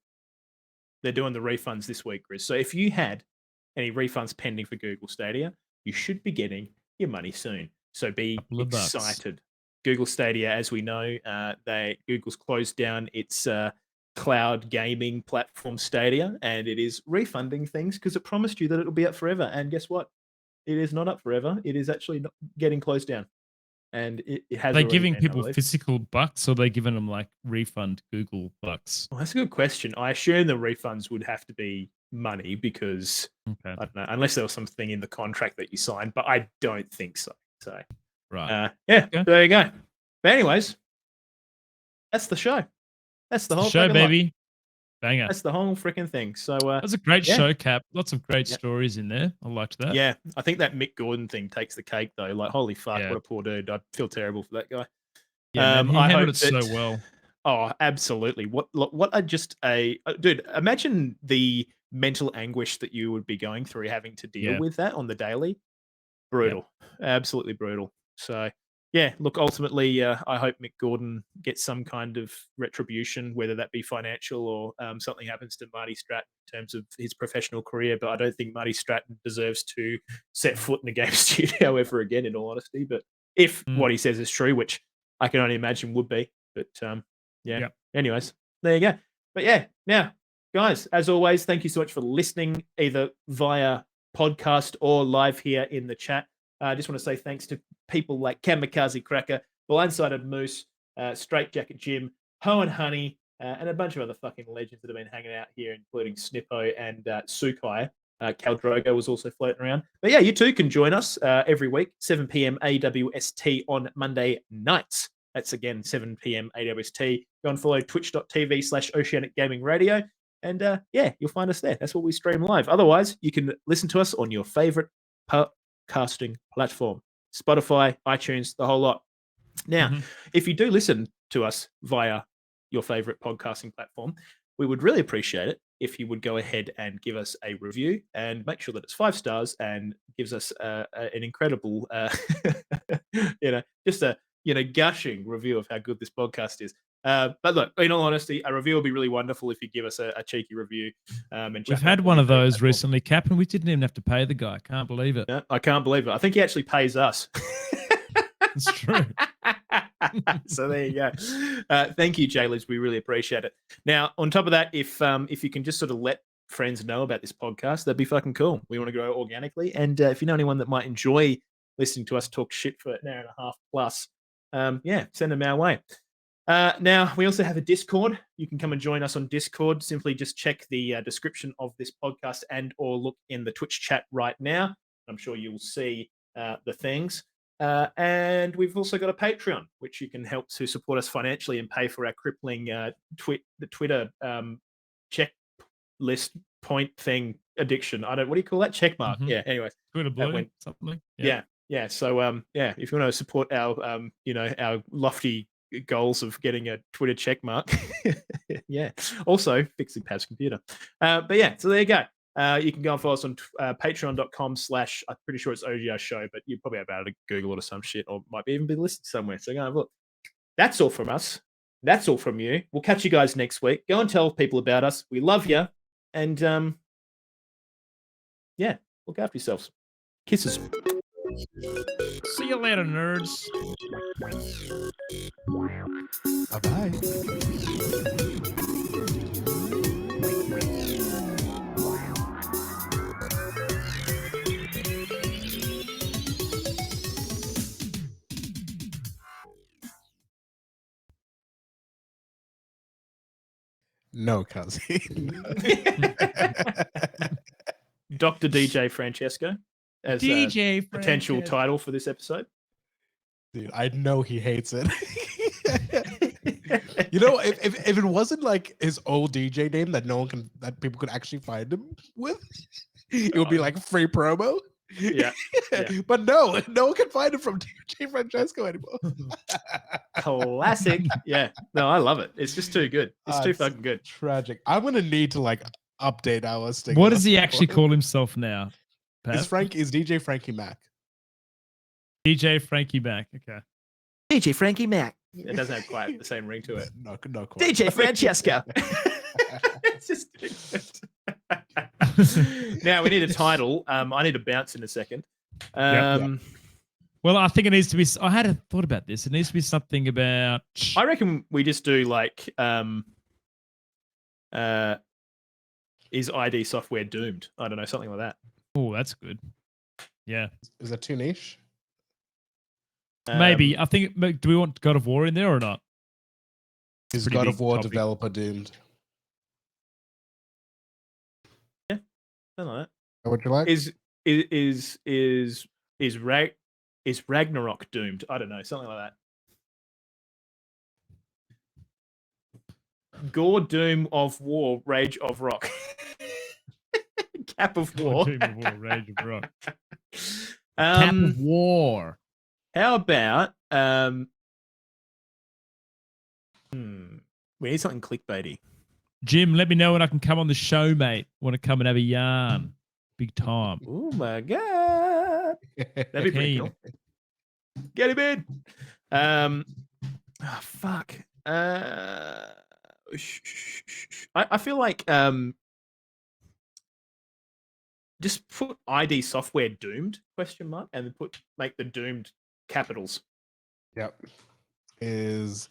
They're doing the refunds this week, Chris. So if you had any refunds pending for Google Stadia, you should be getting your money soon. So be Couple of bucks. excited. Google Stadia, as we know, Google's closed down its cloud gaming platform Stadia, and it is refunding things because it promised you that it'll be up forever. And guess what? It is not up forever. It is actually not getting closed down. And it has. Are they already giving been, I people believe. physical bucks, or are they giving them like refund Google bucks? Well, that's a good question. I assume the refunds would have to be money because Okay. I don't know, unless there was something in the contract that you signed, but I don't think so. So Right. yeah, Okay. there you go. But anyways, that's the show. That's the whole Show, freaking lot. baby. Banger. That's the whole freaking thing. So That was a great yeah. show, Cap. Lots of great Yeah. stories in there. I liked that. yeah, I think that Mick Gordon thing takes the cake though. Like, holy fuck, Yeah. what a poor dude. I feel terrible for that guy. Yeah, man, he I handled hope it so that- well. Oh, absolutely. What dude, imagine the mental anguish that you would be going through having to deal Yeah. with that on the daily. Brutal. Absolutely brutal. So yeah, look, ultimately, I hope Mick Gordon gets some kind of retribution, whether that be financial or something happens to Marty Stratton in terms of his professional career. But I don't think Marty Stratton deserves to set foot in a game studio ever again, in all honesty. But if what he says is true, which I can only imagine would be. But yeah. Yeah. Anyways, there you go. But yeah, now guys, as always, thank you so much for listening, either via podcast or live here in the chat. I just want to say thanks to people like Kamikaze Cracker, Blindsided Moose, Straight Jacket Jim, Ho and Honey, and a bunch of other fucking legends that have been hanging out here, including Snippo and Sukai. Cal Drogo was also floating around. But yeah, you too can join us every week, 7 p.m. AWST on Monday nights. That's again 7 p.m. AWST. Go and follow twitch.tv/Oceanic Gaming Radio. And yeah, you'll find us there. That's what we stream live. Otherwise, you can listen to us on your favorite podcasting platform, Spotify, iTunes, the whole lot. Now, if you do listen to us via your favorite podcasting platform, we would really appreciate it if you would go ahead and give us a review and make sure that it's 5 stars and gives us an incredible, just a gushing review of how good this podcast is. But look, in all honesty, a review will be really wonderful if you give us a cheeky review. And We've had one of those recently, Cap, and we didn't even have to pay the guy. Can't believe it. No, I can't believe it. I think he actually pays us. It's true. So there you go. Thank you, J-Liz. We really appreciate it. Now, on top of that, if you can just sort of let friends know about this podcast, that'd be fucking cool. We want to grow organically. And if you know anyone that might enjoy listening to us talk shit for an hour and a half plus, yeah, send them our way. Now, we also have a Discord. You can come and join us on Discord. Simply just check the description of this podcast and or look in the Twitch chat right now. I'm sure you'll see the things. And we've also got a Patreon, which you can help to support us financially and pay for our crippling the Twitter checklist point thing addiction. What do you call that? Checkmark. Yeah. Anyway, Twitter blue, something. Yeah. So yeah, if you want to support our our lofty goals of getting a Twitter checkmark, yeah. Also fixing Pav's computer. But yeah, so there you go. You can go and follow us on patreon.com/ I'm pretty sure it's OGR show, but you probably have able to Google it or some shit, or might be even be listed somewhere. So go and have a look. That's all from us. That's all from you. We'll catch you guys next week. Go and tell people about us. We love you. And yeah, look after yourselves. Kisses. See you later, nerds. Bye-bye. No, Kazi. Dr. DJ Francesco as DJ potential Francesco. title for this episode. Dude, I know he hates it. You know, if it wasn't like his old DJ name that people could actually find him with, it would be like free promo. Yeah. But no one can find him from DJ Francesco anymore. Classic. Yeah. No, I love it. It's just too good. It's too fucking good. Tragic. I'm gonna need to like update our sticker. What does he actually call himself now? Is DJ Frankie Mac? DJ Frankie Mac. Okay. DJ Frankie Mac. It doesn't have quite the same ring to it. No, quite. DJ Francesco. It's just now we need a title. I need to bounce in a second. Well, I think it needs to be. I had a thought about this. It needs to be something about. I reckon we just do like, is ID software doomed? I don't know, something like that. Oh, that's good. Yeah. Is that too niche? Maybe. I think. Do we want God of War in there or not? Is Pretty God big of War topic. developer doomed? Yeah, something like That what you like? that. Is Ragnarok doomed? I don't know, something like that. Gore Doom of War, Rage of Rock. Cap of War. Doom of War, Rage of Rock. Cap of War. How about we need something clickbaity. Jim, let me know when I can come on the show, mate. Want to come and have a yarn? Big time. Oh my god, that'd be pretty cool. Get him in. Fuck. I feel like just put ID software doomed ? And then make the doomed capitals. Yep. Is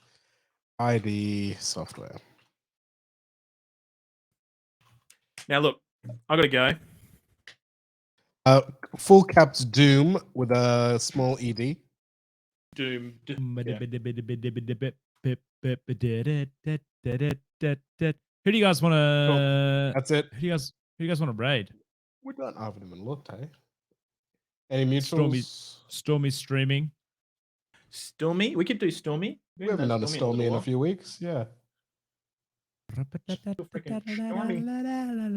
ID software. Now look, I gotta go. Full caps Doom with a small ed. Doom. Yeah. Who do you guys want to? That's it. Who do you guys want to raid? We don't have even looked, hey? Any mutuals? Stormy streaming. Stormy. We could do Stormy. We haven't done a Stormy in a few weeks. Yeah.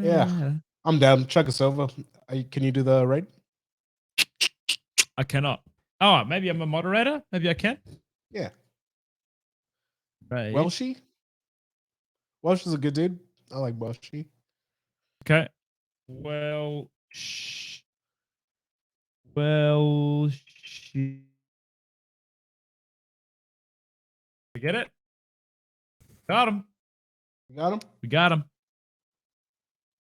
Yeah. I'm down. Chuck us over. Can you do the raid? I cannot. Oh, maybe I'm a moderator. Maybe I can. Yeah. Right. Welshie? Welsh is a good dude. I like Welshie. Okay. We get it. Got him. You got him? We got him.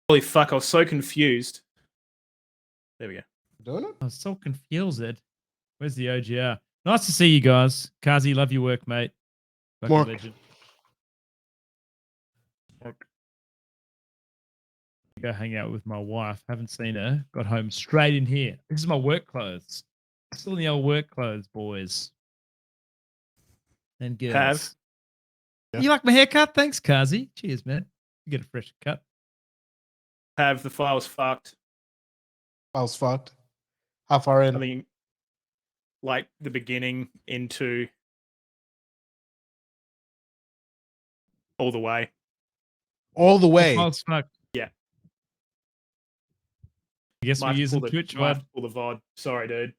Holy fuck! I was so confused. There we go. Doing it? I was so confused. Where's the OGR? Nice to see you guys. Kazi, love your work, mate. Fucking Mark. legend. Go hang out with my wife. Haven't seen her. Got home straight in here. This is my work clothes. Still in the old work clothes, boys. And girls. Have. Yeah. You like my haircut? Thanks, Kazi. Cheers, man. You get a fresh cut. Have the files fucked. File's fucked. How far in? I mean, like the beginning into all the way. All the way. Oh, fuck. Yeah. I guess we're using Twitch. Might have to pull the VOD. Sorry, dude.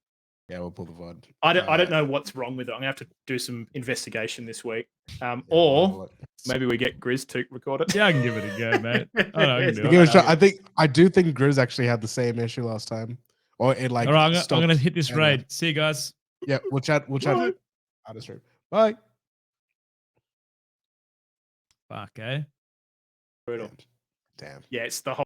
Yeah, we'll pull the VOD. I don't know what's wrong with it. I'm gonna have to do some investigation this week. Yeah, Or maybe we get Grizz to record it. Yeah, I can give it a go, mate. I know, I can do Give it a it. shot. I do think Grizz actually had the same issue last time. Or it like All right, I'm stopped. gonna hit this raid. See you guys. Yeah, we'll chat. We'll chat. Bye. Out of stream. Bye. Fuck, eh? Brutal. Damn. Yeah, it's the whole